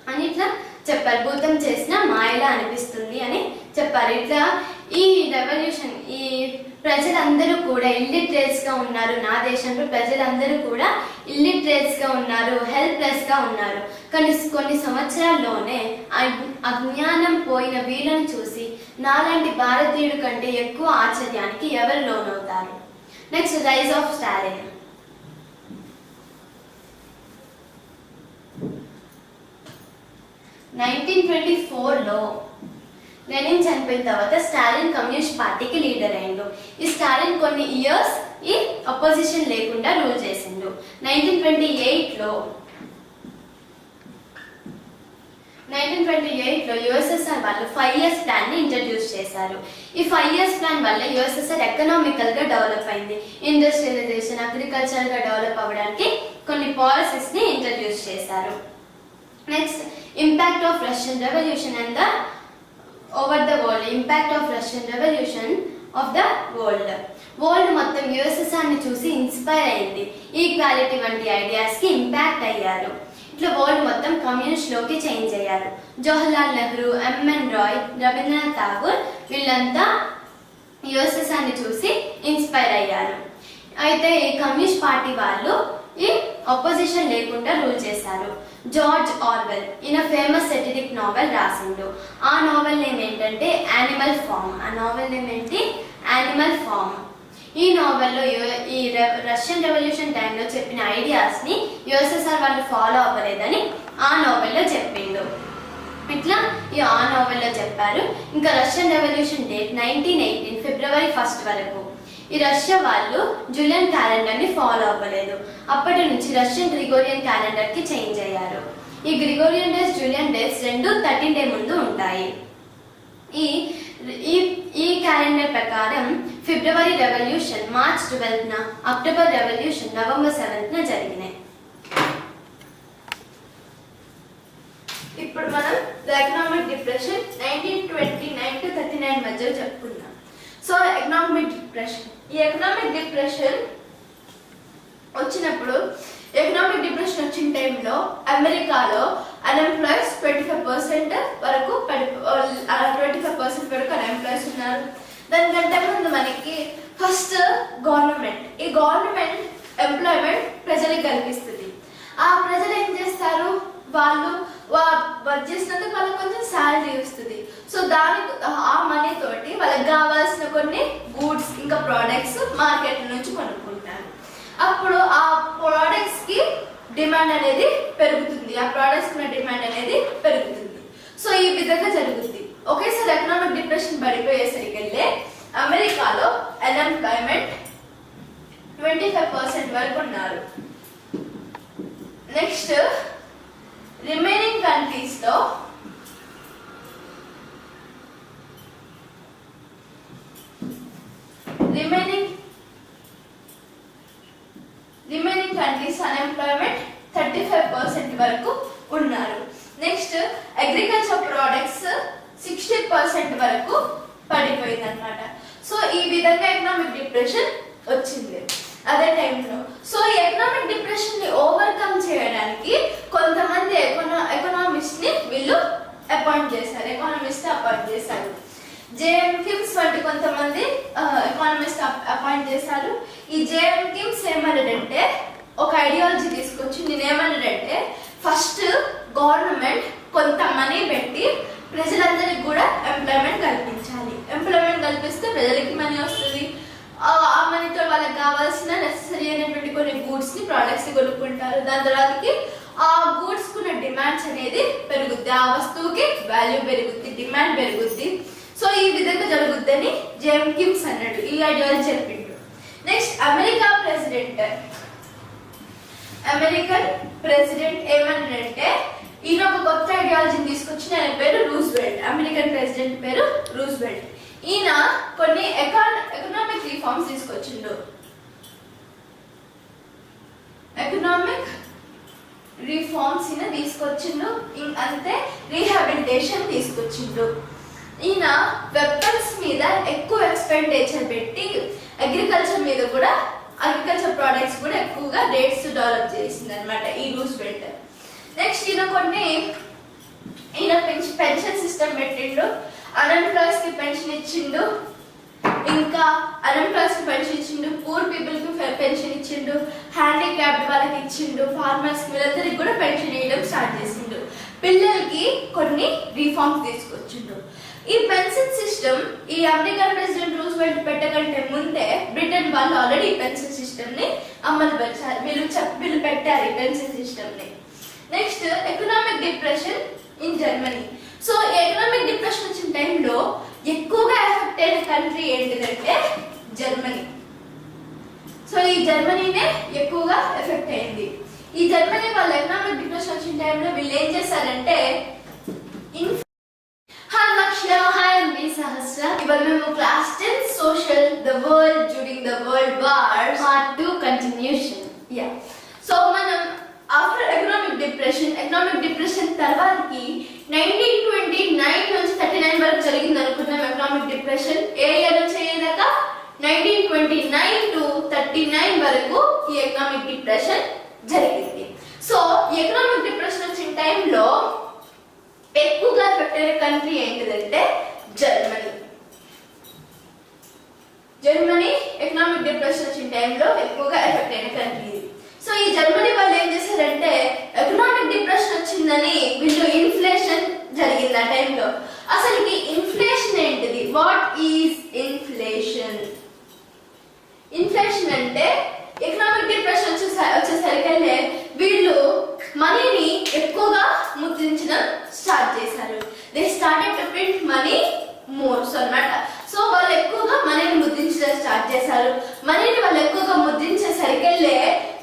అని ఇట్లా చెప్పారు. భూతం చేసిన మాయలా అనిపిస్తుంది అని చెప్పారు. ఇట్లా ఈ రెవల్యూషన్ ఈ ప్రజలందరూ కూడా ఇల్లిటరేట్స్ గా ఉన్నారు. నా దేశంలో ప్రజలందరూ కూడా ఇల్లిటరేట్స్ గా ఉన్నారు, హెల్ప్లెస్ గా ఉన్నారు. కానీ కొన్ని సంవత్సరాల్లోనే అజ్ఞానం పోయిన వీళ్ళని చూసి నాలాంటి భారతీయుడు కంటే ఎక్కువ ఆశ్చర్యానికి ఎవరు లోనవుతారు? Next, rise of Stalin. లో లెనిన్ చనిపోయిన తర్వాత స్టాలిన్ కమ్యూనిస్ట్ పార్టీకి లీడర్ అయిండు. ఈ స్టాలిన్ కొన్ని ఇయర్స్ ఈ అపోజిషన్ లేకుండా రూల్ చేసిండు. 1928లో యుఎస్ఎస్ఆర్ వాళ్ళు 5 years ప్లాన్ ని ఇంట్రడ్యూస్ చేశారు. ఈ 5 years ప్లాన్ వల్ల యుఎస్ఎస్ఆర్ ఎకనామికల్ గా డెవలప్ అయింది. ఇండస్ట్రియలైజేషన్, అగ్రికల్చర్ గా డెవలప్ అవ్వడానికి కొన్ని పాలసీస్ ని ఇంట్రడ్యూస్ చేశారు. Next, impact of Russian revolution and the over the world. Impact of Russian revolution of the world మొత్తం యుఎస్ఎస్ఆర్ ని చూసి ఇన్స్పైర్ అయింది. ఈక్వాలిటీ వంటి ఐడియాస్ కి ఇంపాక్ట్ అయ్యారు. ఇట్లా వరల్డ్ మొత్తం కమ్యూనిస్ట్ లోకి చేంజ్ అయ్యారు. జవహర్లాల్ నెహ్రూ, ఎంఎన్ రాయ్, రవీంద్రనాథ్ ఠాగూర్ వీళ్ళంతా యుఎస్ఎస్ఆర్ ని చూసి ఇన్స్పైర్ అయ్యారు. అయితే ఈ కమ్యూనిస్ట్ పార్టీ వాళ్ళు ఈ అపోజిషన్ లేకుండా రూల్ చేశారు. జార్జ్ ఆర్వెల్ ఈయన ఫేమస్ సెటిరిక్ నావెల్ రాసిండు. ఆ నావెల్ నేమ్ ఏంటంటే యానిమల్ ఫామ్. ఆ నావెల్ నేమ్ ఏంటి? Animal Farm. ఈ నావెల్లో ఈ రష్యన్ రెవల్యూషన్ టైంలో చెప్పిన ఐడియాస్ ని యుఎస్ఎస్ఆర్ వాళ్ళు ఫాలో అవ్వలేదని ఆ నావెల్లో చెప్పిండు. ఇట్లా ఆ నావెల్లో చెప్పారు. ఇంకా రష్యన్ రెవల్యూషన్ డేట్ 1918 February 1 వరకు. ఈ రష్యా వాళ్ళు జూలియన్ క్యాలెండర్ ని ఫాలో అవ్వలేదు. అప్పటి నుంచి రష్యన్ గ్రిగోరియన్ క్యాలెండర్ కి చేంజ్ అయ్యారు. ఈ గ్రిగోరియన్ డేస్, జూలియన్ డేస్ రెండు 13 day ముందు ఉంటాయి. ఈ క్యాలెండర్ ప్రకారం ఫిబ్రవరి రెవల్యూషన్ March 12న, అక్టోబర్ రెవల్యూషన్ November 7న జరిగినాయి. ఇప్పుడు మనం ఎకనామిక్ డిప్రెషన్ 1929 to 39 మధ్య చెప్పుకుందాం. సో ఎకనామిక్ డిప్రెషన్, ఈ ఎకనామిక్ డిప్రెషన్ వచ్చినప్పుడు, ఎకనామిక్ డిప్రెషన్ వచ్చిన టైంలో అమెరికాలో అన్ఎంప్లాయ్స్ 25% వరకు 25% వరకు అన్ఎంప్లాయ్స్ ఉన్నారు. దానికంటే ముందు మనకి ఫస్ట్ గవర్నమెంట్, ఈ గవర్నమెంట్ ఎంప్లాయ్మెంట్ ప్రజలకు కల్పిస్తుంది. ఆ ప్రజలు ఏం చేస్తారు? వాళ్ళు వర్క్ చేసినందుకు వాళ్ళకి కొంచెం శాలరీ వస్తుంది. సో ఆ మనీ తోటి వాళ్ళకి కావాల్సిన కొన్ని గూడ్స్ ఇంకా ప్రోడక్ట్స్ మార్కెట్ నుంచి కొనుక్కుంటారు. అప్పుడు ఆ ప్రోడక్ట్స్ కి డిమాండ్ అనేది పెరుగుతుంది. ఆ ప్రోడక్ట్స్ కి డిమాండ్ అనేది పెరుగుతుంది. సో ఈ విధంగా జరుగుతుంది. ఒకేసారి ఎకనామిక్ డిప్రెషన్ పడిపోయేసరికి వెళ్ళే అమెరికాలో అన్ఎంప్లాయ్మెంట్ 25% వరకు ఉన్నారు. నెక్స్ట్, రిమైనింగ్ కంట్రీస్ లో రిమైనింగ్ కంట్రీస్ అన్ఎంప్లాయ్మెంట్ 35% వరకు ఉన్నారు. నెక్స్ట్ అగ్రికల్చర్ ప్రోడక్ట్స్ 60% వరకు పడిపోయింది అనమాట. సో ఈ విధంగా ఎకనామిక్ డిప్రెషన్ వచ్చింది అదే టైంలో. సో ఈ ఎకనామిక్ డిప్రెషన్ ని ఓవర్కమ్ చేయడానికి కొంతమంది ఎకనామిస్ట్ ని వీళ్ళు అపాయింట్ చేశారు. జేఎం కిమ్స్ వంటి కొంతమంది ఎకానమిస్ట్ అపాయింట్ చేశారు. ఈ జేఎం కిమ్స్ ఏమన్నాడంటే ఒక ఐడియాలజీ తీసుకొచ్చి నేనేమన్నాడంటే ఫస్ట్ గవర్నమెంట్ కొంత మనీ పెట్టి ప్రజలందరికీ కూడా ఎంప్లాయ్మెంట్ కల్పించాలి. ఎంప్లాయ్మెంట్ కల్పిస్తే ప్రజలకి మనీ వస్తుంది. ఆ మనీతో వాళ్ళకి కావాల్సిన నెసెసరీ అయినటువంటి కొన్ని గూడ్స్ ని ప్రొడక్ట్స్ ని కొనుక్కుంటారు. దాని తర్వాతకి ఆ గూడ్స్ కున్న డిమాండ్స్ అనేది పెరుగుద్ది, ఆ వస్తువుకి వాల్యూ పెరుగుద్ది, డిమాండ్ పెరుగుద్ది. సో ఈ విధంగా జరుగుద్దని జేఎం కిమ్స్ అన్నాడు, ఈ ఐడియాలజీ చెప్పిండు. నెక్స్ట్ అమెరికన్ ప్రెసిడెంట్ ఏమన్నాడంటే ఈయన ఒక కొత్త ఐడియాలజీని తీసుకొచ్చిన ఆయన పేరు రూజ్వెల్ట్. అమెరికన్ ప్రెసిడెంట్ పేరు రూజ్వెల్ట్. ఈయన కొన్ని ఎకనామిక్ రిఫార్మ్స్ తీసుకొచ్చిండు. అంతే రీహాబిలిటేషన్ తీసుకొచ్చిండు. ఈయన వెపన్స్ మీద ఎక్కువ ఎక్స్పెండిచర్ పెట్టి అగ్రికల్చర్ ప్రోడక్ట్స్ కూడా ఎక్కువగా రేట్స్ డెవలప్ చేసింది అనమాట ఈ రూజ్వెల్ట్. నెక్స్ట్ ఈయన పెన్షన్ సిస్టమ్ పెట్టిండు. అన్ఎంప్లాయ్స్ కి పెన్షన్ ఇచ్చిండు, పూర్ పీపుల్ కి పెన్షన్ ఇచ్చిండు, హ్యాండిక్యాప్డ్ వాళ్ళకి ఇచ్చిండు, ఫార్మర్స్ కి వీళ్ళందరికి కూడా పెన్షన్ ఇవ్వడం స్టార్ట్ చేసిండు. పిల్లలకి కొన్ని రిఫార్మ్స్ తీసుకొచ్చిండు. ఈ పెన్షన్ సిస్టమ్ ఈ అమెరికన్ ప్రెసిడెంట్ రూజ్వెల్ట్ పెట్టకంటే ముందే బ్రిటన్ వాళ్ళు ఆల్రెడీ ఈ పెన్షన్ సిస్టమ్ ని అమలు పరిచారు. వీళ్ళు పెట్టారు ఈ పెన్షన్ సిస్టమ్ ని. Next economic depression in Germany. So economic depression వచ్చిన టైంలో ఎక్కువగా ఎఫెక్ట్ అయిన కంట్రీ ఏంటిదంటే జర్మనీ. సో ఈ జర్మనీనే ఎక్కువగా ఎఫెక్ట్ అయింది. ఈ జర్మనీ వాళ్ళ ఎకనామిక్ డిప్రెషన్ వచ్చిన టైంలో వీళ్ళు ఏం చేశారంటే ఇవాళ మేము class 10 social the world during the world war part 2 continuation. So మనం ఆఫ్టర్ ఎకనామిక్ డిప్రెషన్ తర్వాతకి 1929 నుంచి 39 వరకు జరిగింది అనుకున్నాం ఎకనామిక్ డిప్రెషన్. ఏ ఇయర్ నుంచి అయ్యేదాకా 1929 to 39 వరకు ఈ ఎకనామిక్ డిప్రెషన్ జరిగింది. సో ఎకనామిక్ డిప్రెషన్ వచ్చిన టైంలో ఎక్కువగా ఎఫెక్ట్ అయిన కంట్రీ ఏంటిదంటే జర్మనీ ఎకనామిక్ డిప్రెషన్ వచ్చిన టైంలో ఎక్కువగా ఎఫెక్ట్ అయిన కంట్రీ. సో ఈ జర్మనీ వాళ్ళు ఏం చేశారంటే ఎకనామిక్ డిప్రెషన్ వచ్చిందని వీళ్ళు ఇన్ఫ్లేషన్ జరిగింది ఆ టైంలో. అసలుకి ఇన్ఫ్లేషన్ ఏంటిది? What is inflation? ఇన్ఫ్లేషన్ అంటే ఎకనామిక్ డిప్రెషన్ వచ్చేసరికల్లే వీళ్ళు మనీని ఎక్కువగా ముద్రించడం స్టార్ట్ చేశారు. They started to print money more. So అన్నమాట. సో వాళ్ళు ఎక్కువగా మనీని ముద్రించడం స్టార్ట్ చేశారు. మనీని వాళ్ళు ఎక్కువగా ముద్రించేసరికల్లే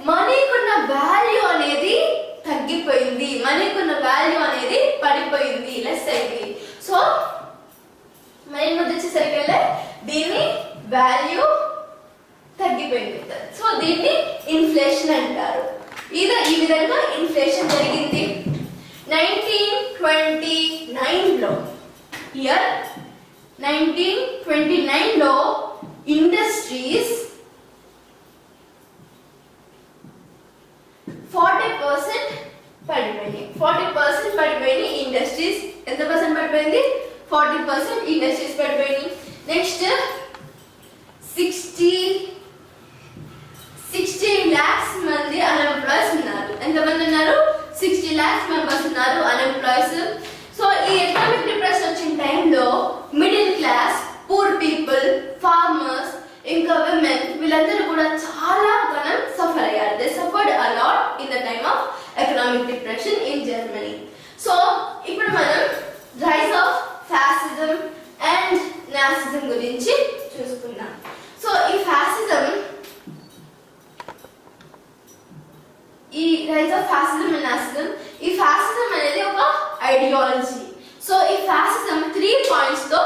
మనీకున్న వాల్యూ అనేది తగ్గిపోయింది, మనీకున్న వాల్యూ అనేది పడిపోయింది, లెస్ అయింది. సో మనీని ముద్రించేసరికల్లే దీని వాల్యూ తగ్గిపోయింది. సో దీన్ని ఇన్ఫ్లేషన్ అంటారు. ఈ విధంగా ఇన్ఫ్లేషన్ జరిగింది 1929లో. ఇయర్ 1929లో ఇండస్ట్రీస్ 40% పడిపోయినాయి. ఇండస్ట్రీస్ ఎంత పర్సెంట్ పడిపోయింది? 40% ఇండస్ట్రీస్ పడిపోయినాయి. నెక్స్ట్ 60 lakhs మంది అన్ఎంప్లాయ్స్ ఉన్నారు. ఎంతమంది ఉన్నారు? 60 lakhs మెంబర్స్ ఉన్నారు అన్ఎంప్లాయ్స్. సో ఈ ఎకనామిక్ డిప్రెషన్ వచ్చిన టైంలో middle class, poor people, farmers, ఇంకా విమెన్ వీళ్ళందరూ కూడా చాలా కాలం సఫర్ అయ్యారు. They suffered a lot in the time of economic depression in Germany. So ఇప్పుడు మనం rise of fascism and Nazism గురించి చూసుకుందాం. సో ఈ rise of fascism and Nazism, ఈ ఫ్యాసిజం అనేది ఒక ఐడియాలజీ. సో ఈ ఫ్యాసిజం 3 points తో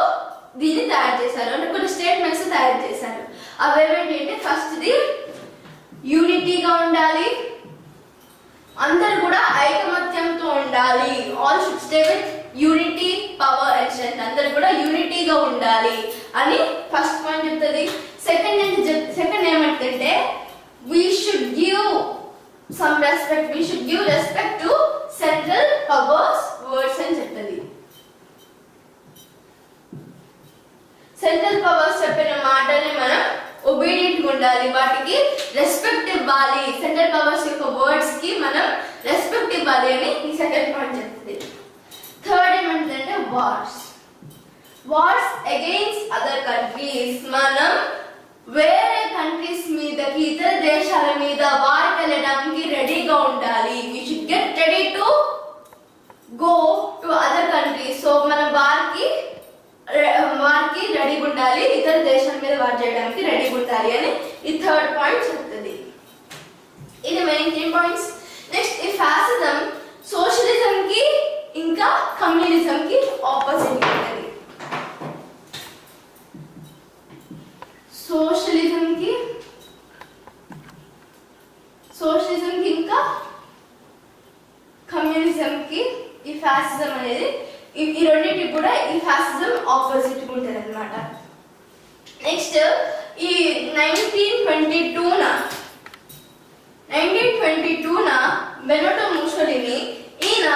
దీన్ని తయారు చేశారు, అంటే కొన్ని స్టేట్మెంట్స్ తయారు చేశారు. అవేంటి అంటే ఫస్ట్ది యూనిటీగా ఉండాలి, అందరు కూడా ఐకమత్యంతో ఉండాలి. All should stay with unity power and strength. అందరు కూడా యూనిటీగా ఉండాలి అని ఫస్ట్ పాయింట్ చెప్తుంది. సెకండ్ ఏమంటే we should give some respect, we should give respect to central powers words అని చెప్తుంది. సెంట్రల్ పవర్స్ చెప్పిన మాటని మనం ఒబీడియంట్ ఉండాలి, వాటికి రెస్పెక్ట్ ఇవ్వాలి. సెంట్రల్ పవర్స్ యొక్క వర్డ్స్ కి మనం రెస్పెక్ట్ ఇవ్వాలి అని ఈ సెకండ్ పాయింట్ చెప్తుంది. థర్డ్ ఏమంటుందంటే వార్స్ అగైన్స్ అదర్ కంట్రీస్. మనం వేరే కంట్రీస్ మీదకి, ఇతర దేశాల మీద వారికి వెళ్ళడానికి రెడీగా ఉండాలి. we should get ready to go to other countries. So మనం వారికి రెడీగా ఉండాలి, ఇతర దేశాల మీద వార్ చేయడానికి రెడీగా ఉండాలి అని ఈ థర్డ్ పాయింట్ చెప్తుంది. ఇది మెయిన్ 3 పాయింట్స్. నెక్స్ట్ ఈ ఫ్యాసిజం సోషలిజం కి ఇంకా కమ్యూనిజం కి ఆపోజిట్ ఉంటుంది. సోషలిజం కి ఇంకా కమ్యూనిజం కి ఈ ఫ్యాసిజం అనేది ఈ రెండింటికి కూడా ఈ ఫ్యాసిజం ఆపోజిట్ ఉంటుంది అన్నమాట. నెక్స్ట్ ఈ 1922న బెనోటో ముసోలిని ఈయన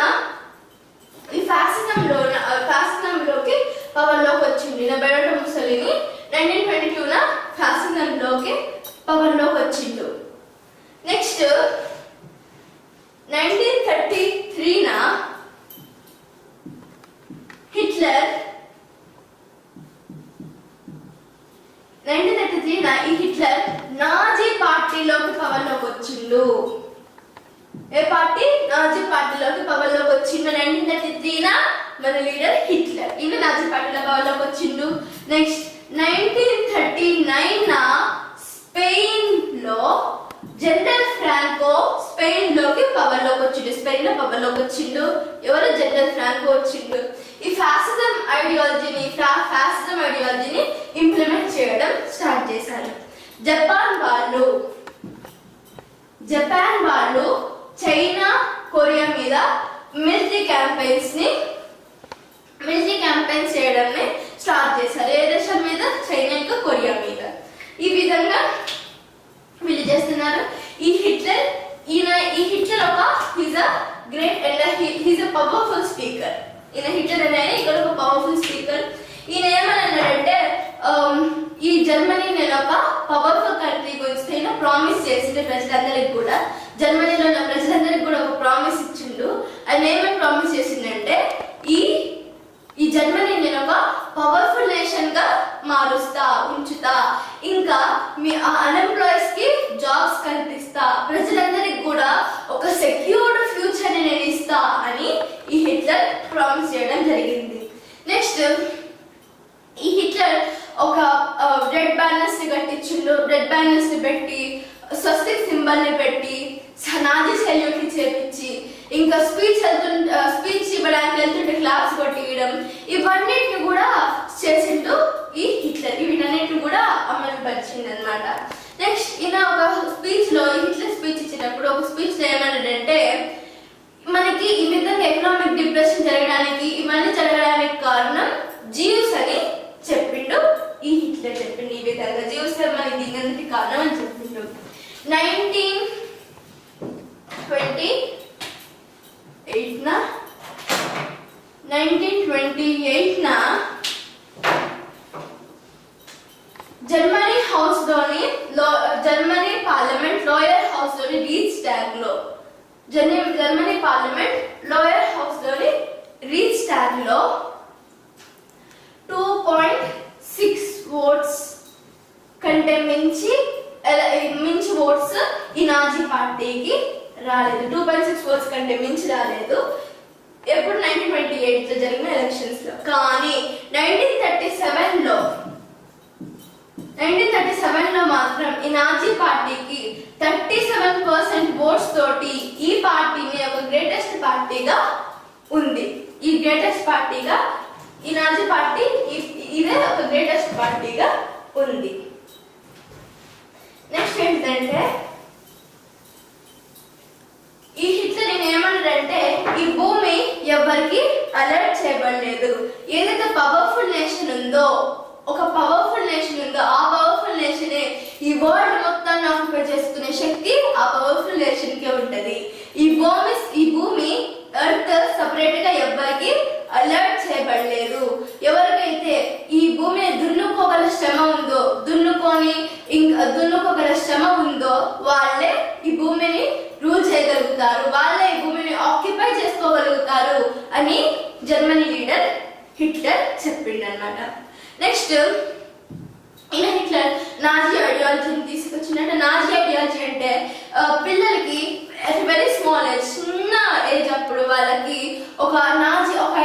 ఈ ఫ్యాసిజంలోకి పవర్లోకి వచ్చింది. బెనోటో ముసోలిని 1922న ఫ్యాసిజంలోకి పవర్లోకి వచ్చిండు. నెక్స్ట్ 1933న హిట్లర్ నాజీ పార్టీలోకి పవర్లోకి వచ్చిండు. ఏ పార్టీ? నాజీ పార్టీలోకి పవర్లోకి వచ్చిండు 1933న మన లీడర్ హిట్లర్. ఈయన నాజీ పార్టీలో పవర్లోకి వచ్చిండు. నెక్స్ట్ 1939న స్పెయిన్ లో జనరల్ ఫ్రాంకో స్పెయిన్ లోకి పవర్లోకి వచ్చిండు. స్పెయిన్ లో పవర్లోకి వచ్చిండు. ఎవరు? జనరల్ ఫ్రాంకో వచ్చిండు. ఈ ఫ్యాసిజం ఐడియాలజీని ఇంప్లిమెంట్ చేయడం స్టార్ట్ చేశారు. జపాన్ వాళ్ళు చైనా, కొరియా మీద మిలిటరీ క్యాంపెయిన్స్ చేయడాన్ని స్టార్ట్ చేశారు. ఏ దేశం మీద? చైనా ఇంకా కొరియా మీద. ఈ విధంగా వీళ్ళు చేస్తున్నారు. ఈ హిట్లర్ ఒక he's a powerful speaker. Hitler అనేది ఇక్కడ ఒక పవర్ఫుల్ స్పీకర్. ఈయన ఏమన్నాడంటే ఈ జర్మనీ నేను ఒక పవర్ఫుల్ కంట్రీ గురించి నేను ప్రామిస్ చేసిండు ప్రజలందరికి కూడా. జర్మనీలో ఉన్న ప్రజలందరికి కూడా ఒక ప్రామిస్ ఇచ్చిండు. ఆయన ఏమని ప్రామిస్ చేసిండంటే ఈ జర్మనీ నేను ఒక పవర్ఫుల్ నేషన్ గా ఉంచుతా, ఇంకా మీ అన్ఎంప్లాయీస్ కి జాబ్స్ కల్పిస్తా, ప్రజలందరికి కూడా ఒక సెక్యూర్డ్ ఫ్యూచర్ ని నేను ఇస్తా అని ఈ హిట్లర్ ప్రామిస్ చేయడం జరిగింది. నెక్స్ట్ ఈ హిట్లర్ ఒక రెడ్ బ్యానర్స్ ని కట్టించిండు. రెడ్ బ్యానర్స్ ని పెట్టి, స్వస్తిక్ సింబల్ ని పెట్టి, నాజీ సెల్యూట్ ని చేపించి, ఇంకా స్పీచ్ ఇవ్వడానికి వెళ్తుంటే క్లాప్స్ కొట్టియడం, ఇవన్నిటిని కూడా చేసిండు ఈ హిట్లర్. వీటన్నిటిని కూడా అమలు పరిచింది అనమాట. నెక్స్ట్ ఈయన ఒక స్పీచ్ లో, హిట్లర్ స్పీచ్ ఇచ్చేటప్పుడు ఒక స్పీచ్ లో ఏమన్నాడంటే మనకి ఈ విధంగా ఎకనామిక్ డిప్రెషన్ జరగడానికి, ఇవన్నీ జరగడానికి కారణం జీవ్స్ అని చెప్పిండు ఈ హిట్లర్. చెప్పిండు ఈ విధంగా జీవ్స్ మనకి దీనికి కారణం అని చెప్పిండు. 1928న జర్మనీ పార్లమెంట్ లోయర్ హౌస్ లోని జర్మనీ పార్లమెంట్ లోయర్ హౌస్ లోని రీచ్టాగ్ లో 2.6 ఓట్స్ కంటే మించి ఓట్స్ ఈ నాజీ పార్టీకి రాలేదు. 2.6 ఓట్స్ కంటే మించి రాలేదు. ఎప్పుడు? 1928 లో జరిగిన ఎలక్షన్స్ లో. కానీ 1937 లో మాత్రం ఈ నాజీ పార్టీకి 37% ఓట్స్ తోటి ఈ పార్టీని ఒక గ్రేటెస్ట్ పార్టీగా ఉంది. ఈ గ్రేటెస్ట్ పార్టీగా ఈ నాజీ పార్టీ ఇదే ఒక గ్రేటెస్ట్ పార్టీగా ఉంది. నెక్స్ట్ ఏంటంటే ఈ హిట్లర్ ఏమన్నాడంటే ఈ భూమి ఎవరికి అలర్ట్ చేయబడలేదు. ఏదైతే పవర్ఫుల్ నేషన్ ఉందో, ఒక పవర్ఫుల్ నేషన్ ఉందో, ఆ పవర్ఫుల్ నేషనే ఈ వరల్డ్ మొత్తాన్ని ఆక్యుపై చేసుకునే శక్తి ఆ పవర్ఫుల్ నేషన్ కే ఉంటది. ఈ భూమి ఎర్త్ సపరేట్ గా ఎవరికి అలర్ట్ చేయబడలేదు. ఎవరికైతే ఈ భూమిని దున్నుకోగల శ్రమ ఉందో, దున్నుకోగల శ్రమ ఉందో వాళ్ళే ఈ భూమిని రూల్ చేయగలుగుతారు, వాళ్ళే ఈ భూమిని ఆక్యుపై చేసుకోగలుగుతారు అని జర్మనీ లీడర్ హిట్లర్ చెప్పిండు అన్నమాట. నెక్స్ట్ ఈయన హిట్లర్ నాజీ ఐడియాలజీని తీసుకొచ్చినట్టు. నాజీ ఐడియాలజీ అంటే పిల్లలకి అట్ వెరీ స్మాల్ ఏజ్, చిన్న ఏజ్ అప్పుడు వాళ్ళకి ఒక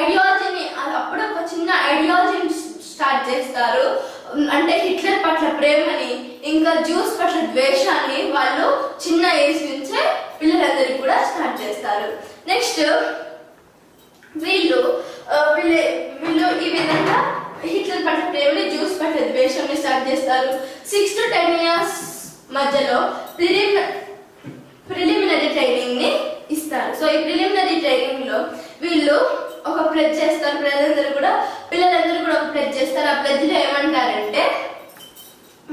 ఐడియాలజీని, అప్పుడు ఒక చిన్న ఐడియాలజీని స్టార్ట్ చేస్తారు. అంటే హిట్లర్ పట్ల ప్రేమని, ఇంకా జ్యూస్ పట్ల ద్వేషాన్ని వాళ్ళు చిన్న ఏజ్ నుంచే పిల్లలందరికీ కూడా స్టార్ట్ చేస్తారు. నెక్స్ట్ వీళ్ళు ఈ విధంగా హిట్లర్ పట్ల ప్రేమని, జ్యూస్ పట్ల ద్వేషాన్ని స్టార్ట్ చేస్తారు. 6 to 10 years మధ్యలో ప్రిలిమినరీ ట్రైనింగ్ ని ఇస్తారు. సో ఈ ప్రిలిమినరీ ట్రైనింగ్ లో వీళ్ళు ఒక ప్లెడ్జ్ చేస్తారు. పిల్లలందరూ కూడా ఒక ప్లెడ్జ్ చేస్తారు. ఆ ప్లెడ్జ్ లో ఏమంటారంటే,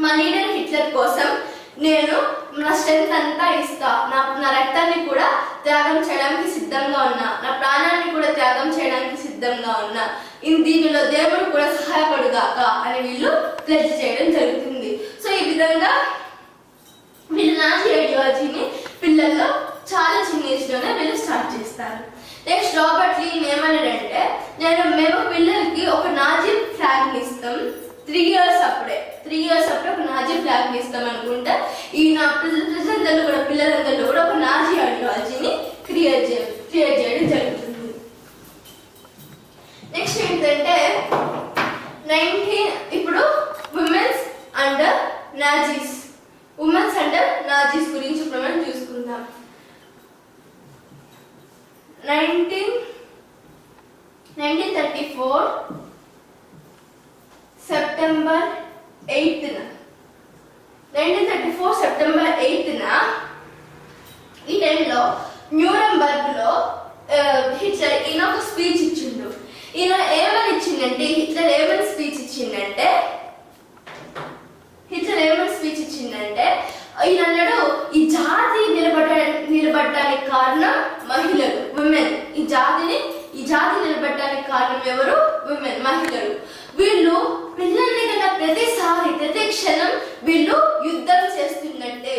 మా లీడర్ హిట్లర్ కోసం నేను నా స్ట్రెంత్ అంతా ఇస్తా, నా రక్తాన్ని కూడా త్యాగం చేయడానికి సిద్ధంగా ఉన్నా, నా ప్రాణాన్ని కూడా త్యాగం చేయడానికి సిద్ధంగా ఉన్నా, దీనిలో దేవుడు కూడా సహాయపడుగాక అని వీళ్ళు ప్లెడ్జ్ చేయడం జరుగుతుంది. సో ఈ విధంగా వీళ్ళు నాజీ ఐడియాలజీని పిల్లల్లో చాలా చిన్న ఏజ్ లోనే వీళ్ళు స్టార్ట్ చేస్తారు. నెక్స్ట్ రాబర్ట్ లీ ఏమన్నాడంటే, మేము పిల్లలకి ఒక నాజీ ఫ్లాగ్ ని ఇస్తాం, 3 years అప్పుడే ఒక నాజీ ఫ్లాగ్ ని ఇస్తాం అనుకుంటే పిల్లలందరూ కూడా ఒక నాజీ ఐడియాలజీని క్రియేట్ చేయడం జరుగుతుంది. నెక్స్ట్ ఏంటంటే ఇప్పుడు ఉమెన్స్ అండర్ నాజీస్ గురించి ఇప్పుడు మనం చూసుకుందాం. 1934 సెప్టెంబర్ 8న ఈ టైంలో న్యూరంబర్గ్ లో హిట్లర్ ఈయన ఒక స్పీచ్ ఇచ్చిండు. హిట్లర్ ఏమని స్పీచ్ ఇచ్చిందంటే ఈయన అన్నాడు, ఈ జాతి నిలబడడానికి కారణం మహిళలు, విమెన్. ఈ జాతి నిలబడడానికి కారణం ఎవరు? విమెన్, మహిళలు. వీళ్ళు పిల్లల్ని కన్నా ప్రతి క్షణం వీళ్ళు యుద్ధం చేస్తున్నట్టే,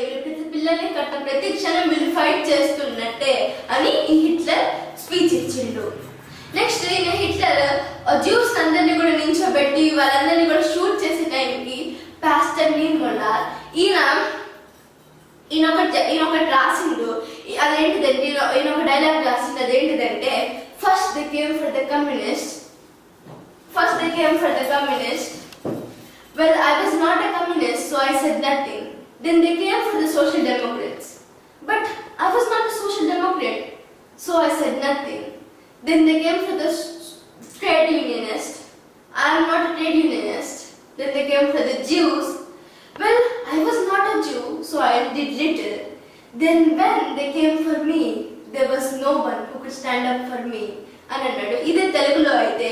పిల్లల్ని కట్ట ప్రతి క్షణం వీళ్ళు ఫైట్ చేస్తున్నట్టే అని ఈ హిట్లర్ స్పీచ్ ఇచ్చిండు. నెక్స్ట్ ఈయన హిట్లర్ జ్యూస్ అందరినీ కూడా నించోబెట్టి వాళ్ళందరినీ కూడా షూట్ చేసే టైంకి పాస్టర్ నీల్ మొల్లార్ ఈయన ఒకటి రాసిండు. అదేంటిదంటే ఈయన ఒక డైలాగ్ రాసిండు. అదేంటిదంటే, first they came for the communist. Well, I was not a communist, so I said nothing. Then they came for the social democrats. But I was not a social democrat, so I said nothing. Then they came for the trade unionist. I am not a trade unionist. Then they came for the Jews. Well, I was not a Jew, so I did little. Then when they came for me, there was no one who could stand up for me. అని అన్నాడు. ఇదే తెలుగులో అయితే,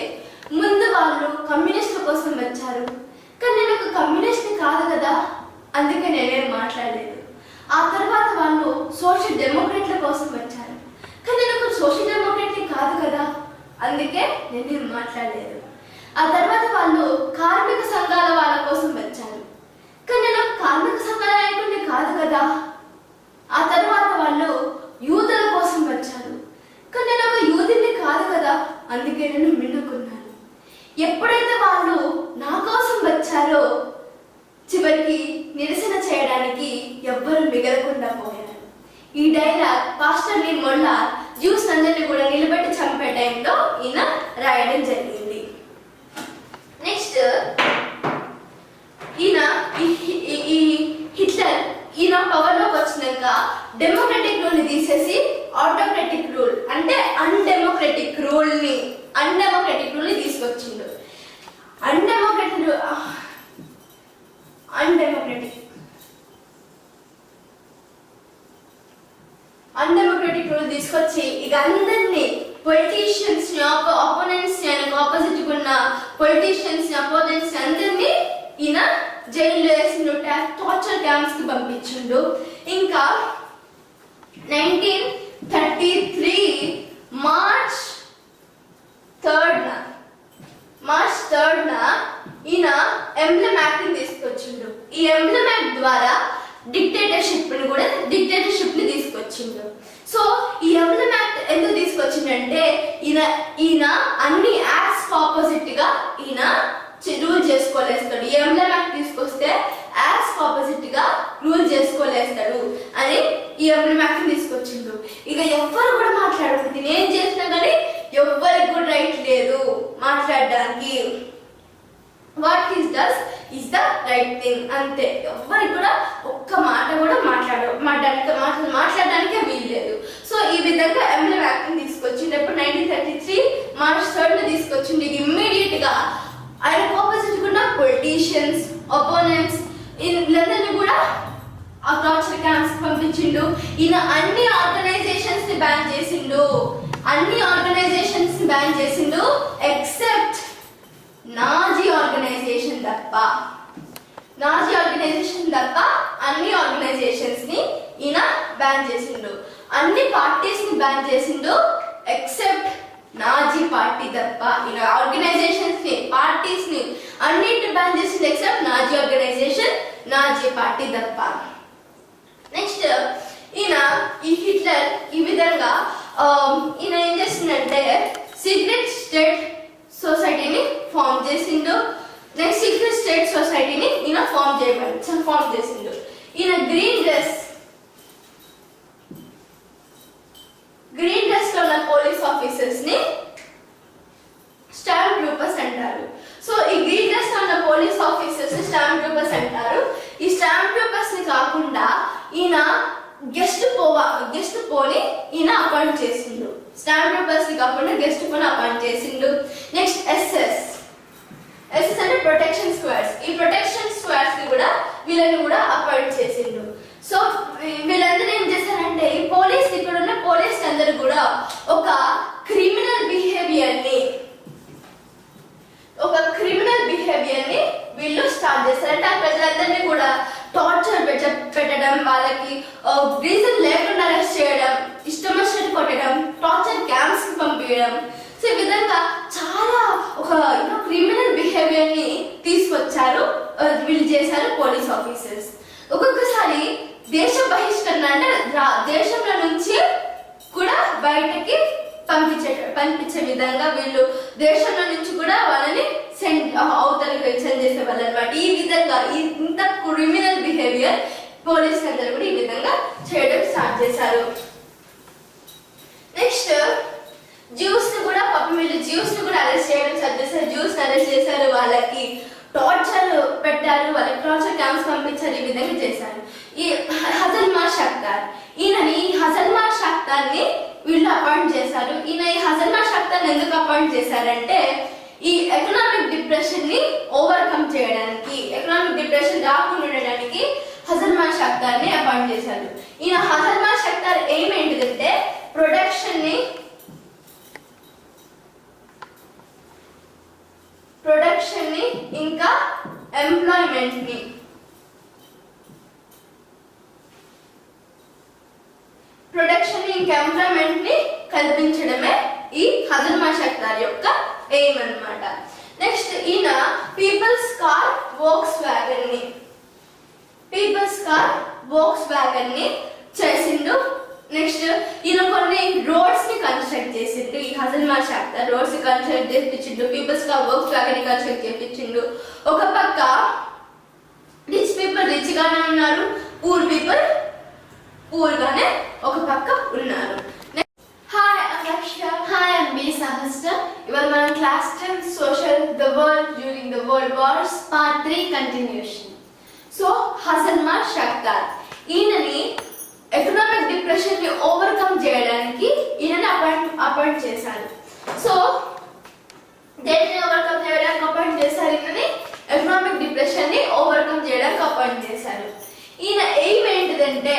ముందు వాళ్ళు కమ్యూనిస్టుల కోసం వచ్చారు, కానీ నేను ఒక కమ్యూనిస్ట్ని కాదు కదా, అందుకే నేనేం మాట్లాడలేదు. ఆ తర్వాత వాళ్ళు సోషల్ డెమోక్రాట్ల కోసం వచ్చారు, కానీ నేను ఒక సోషల్ డెమోక్రాట్ని కాదు కదా, అందుకే నేనేం మాట్లాడలేదు. ఆ తర్వాత వాళ్ళు కార్మిక సంఘాల వాళ్ళ కోసం వచ్చారు, కానీ నేను ఒక కార్మిక సంఘాల నాయకుడిని కాదు కదా. ఆ తర్వాత వాళ్ళు యూదుల కోసం వచ్చారు, కానీ నేను ఒక యూదుని కాదు కదా, అందుకే నేను మిన్నుకున్నాను. ఎప్పుడైతే వాళ్ళు నా కోసం వచ్చారో చివరికి నిరసన చేయడానికి ఎవ్వరూ మిగలకుండా పోయారు. ఈ డైలాగ్ పాస్టర్ నీల్ మొల్లార్ జ్యూస్ అందరినీ కూడా నిలబెట్టి చంపే టైంలో ఈయన రాయడం జరిగింది. నెక్స్ట్ ఈయన పవర్లోకి వచ్చినాక డెమోక్రటిక్ రూల్ ని తీసేసి ఆటోక్రటిక్ రూల్ అంటే అన్డెమోక్రటిక్ రూల్ ని తీసుకొచ్చిండు. అన్డెమోక్రటిక్ రూల్ పొలిటీషియన్స్ ని అపోనెంట్స్ ని ఆయనకు ఆపోజిట్ ఉన్న పొలిటీషియన్స్ ని అపోనెంట్స్ ని అందరినీ ఈయన జైల్లో వేసిండు, టార్చర్ క్యాంప్స్ కి పంపించిండు. ఇంకా 1933 మార్చ్ 3rd ఈయన ఎంబ్లెమ్ యాక్ట్ ని తీసుకొచ్చిండు. ఈ ఎంబ్లెమ్ యాక్ట్ ద్వారా డిక్టేటర్షిప్ ని తీసుకొచ్చిండు. సో ఈ ఎంబ్లెమ్ యాక్ట్ ఎందుకు తీసుకొచ్చిండంటే ఈయన అన్ని యాక్ట్స్ ఆపోజిట్ గా ఈయన రూల్ చేసుకోలేస్తాడు. ఈ ఎంబ్లెమ్ యాక్ట్ తీసుకొస్తే యాక్ట్స్ ఆపోజిట్ గా రూల్ చేసుకోలేస్తాడు అని ఈ ఎంబ్లెమ్ యాక్ట్ తీసుకొచ్చిండు. ఇక ఎవ్వరు కూడా మాట్లాడకూడదు, నేను చేసినా కానీ ఎవ్వరికి కూడా రైట్ లేదు మాట్లాడడానికి. What he does is the right thing, అంతే. ఎవ్వరికి కూడా ఒక్క మాట కూడా మాట్లాడడానికే వీలు లేదు. సో ఈ విధంగా ఎంబ్లెమ్ యాక్ట్ తీసుకొచ్చిండప్పుడు 1933 మార్చ్ 3rd తీసుకొచ్చిండు. ఇమ్మీడియట్ గా ఆయన ఆపోజిట్ ఉన్న పొలిటీషియన్స్, అపోనెంట్స్ వీళ్ళందరినీ కూడా ఆ టార్చర్ క్యాంప్స్ పంపించిండు. ఈయన అన్ని ఆర్గనైజేషన్స్ ని బ్యాన్ చేసిండు ఎక్సెప్ట్ నాజీ ఆర్గనైజేషన్ తప్ప అన్ని ఆర్గనైజేషన్స్ ని ఈయన బ్యాన్ చేసిండు. అన్ని పార్టీస్ ని బ్యాన్ చేసిండు ఎక్సెప్ట్ నాజీ పార్టీ తప్ప. ఈయన ఆర్గనైజేషన్స్ ని, పార్టీస్ ని అన్నిటిని బ్యాన్ చేసిండు except Nazi organisation, Nazi party తప్ప. నెక్స్ట్ ఈ హిట్లర్ ఈ విధంగా ఈయన ఏం చేసిందంటే సీక్రెట్ స్టేట్ సొసైటీని ఫామ్ చేసిండు. నెక్స్ట్ సీక్రెట్ స్టేట్ సొసైటీని ఈయన ఫామ్ చేసిండు. ఈయన గ్రీన్ డ్రెస్ లో ఉన్న పోలీస్ ఆఫీసర్స్ ని స్టాంప్ ట్రూపర్స్ అంటారు. సో ఈ గ్రీన్ డ్రెస్ లో ఉన్న పోలీస్ ఆఫీసర్స్ ని స్టాంప్ ట్రూపర్స్ అంటారు. ఈ స్టాంప్ ట్రూపర్స్ ని కాకుండా ఈయన గెస్ట్ పోని ఈయన అపాయింట్ చేసిండు. స్టాంప్ ట్రూపర్స్ ని కాకుండా గెస్ట్ పోని అపాయింట్ చేసిండు. నెక్స్ట్ ఎస్ఎస్ అంటే ప్రొటెక్షన్ స్క్వాడ్స్. ఈ ప్రొటెక్షన్ స్క్వాడ్స్ ని కూడా వీళ్ళని కూడా అపాయింట్ చేసిండు. సో వీళ్ళందరూ ఏం చేశారంటే ఈ పోలీస్, ఇక్కడ ఉన్న పోలీస్ అందరూ కూడా ఒక క్రిమినల్ బిహేవియర్ ని వీళ్ళు స్టార్ట్ చేస్తారంటే ఆ ప్రజలందరినీ కూడా టార్చర్ పెట్టడం, వాళ్ళకి రీజన్ లేకుండా అరెస్ట్ చేయడం, ఇష్టం వచ్చినట్టు కొట్టడం, టార్చర్ క్యాంప్స్ కి పంపించడం. సో ఈ విధంగా చాలా ఒక క్రిమినల్ బిహేవియర్ ని తీసుకొచ్చారు, వీళ్ళు చేశారు పోలీస్ ఆఫీసర్స్. ఒక్కొక్కసారి దేశ బహిష్కరణ అంటే దేశంలో నుంచి కూడా బయటకి పంపించే విధంగా వీళ్ళు దేశంలో నుంచి కూడా వాళ్ళని అవతలకి సెండ్ చేసేవాళ్ళు అనమాట. ఈ విధంగా ఇంత క్రిమినల్ బిహేవియర్ పోలీస్ అందరూ కూడా ఈ విధంగా చేయడం స్టార్ట్ చేశారు. నెక్స్ట్ జ్యూస్ ని కూడా అరెస్ట్ చేయడం స్టార్ట్ చేశారు. జ్యూస్ అరెస్ట్ చేశారు, వాళ్ళకి టార్చర్ పెట్టారు, వాళ్ళకి టార్చర్ క్యాంప్స్ పంపించారు, ఈ విధంగా చేశారు. ఈ హజల్మార్ షక్తార్ ని వీళ్ళు అపాయింట్ చేశారు. ఈయన ఈ హజల్మార్ షక్తార్ ఎందుకు అపాయింట్ చేశారంటే ఈ ఎకనామిక్ డిప్రెషన్ ని ఓవర్కమ్ చేయడానికి, ఎకనామిక్ డిప్రెషన్ రాకుండా ఉండడానికి హజల్మార్ షక్తార్ ని అపాయింట్ చేశారు. ఈయన హజల్మార్ షక్తార్ ఎయిమ్ ఏంటిదంటే ప్రొడక్షన్ ని ఇంకా ఎంప్లాయ్మెంట్ ని కల్పించడమే ఈ హజల్మార్ షక్తార్ యొక్క ఎయిమ్ అన్నమాట. నెక్స్ట్ ఈయన పీపుల్స్ కార్ వోక్స్ వ్యాగన్ ని చేసిండు. నెక్స్ట్ ఈయన కొన్ని రోడ్స్ ని కన్స్ట్రక్ట్ చేసిండు. ఈ హజల్మార్ షక్తార్ రోడ్స్ ని కన్స్ట్రక్ట్ చేయించిండు, పీపుల్స్ కార్ వోక్స్ వ్యాగన్ ని కన్స్ట్రక్ట్ చేయించిండు. ఒక పక్క రిచ్ పీపుల్ రిచ్ గానే ఉన్నారు, పూర్ పీపుల్ పూర్ గానే ఒక పక్క ఉన్నారు. Hi Akshaya. Hi I am B Sahasra. ఇవాళ మనం class 10 social the world during the world wars part 3 continuation. So Hjalmar Schacht ఈయనని ఎకనామిక్ డిప్రెషన్ ని ఓవర్కమ్ చేయడానికి ఈయనని అపాయింట్ చేశారు. సో దేనిని ఓవర్కమ్ చేయడానికి అపాయింట్ చేశారు? ఈయనని ఎకనామిక్ డిప్రెషన్ ని ఓవర్కమ్ చేయడానికి అపాయింట్ చేశారు. ఈయన ఎయిమ్ ఏంటిదంటే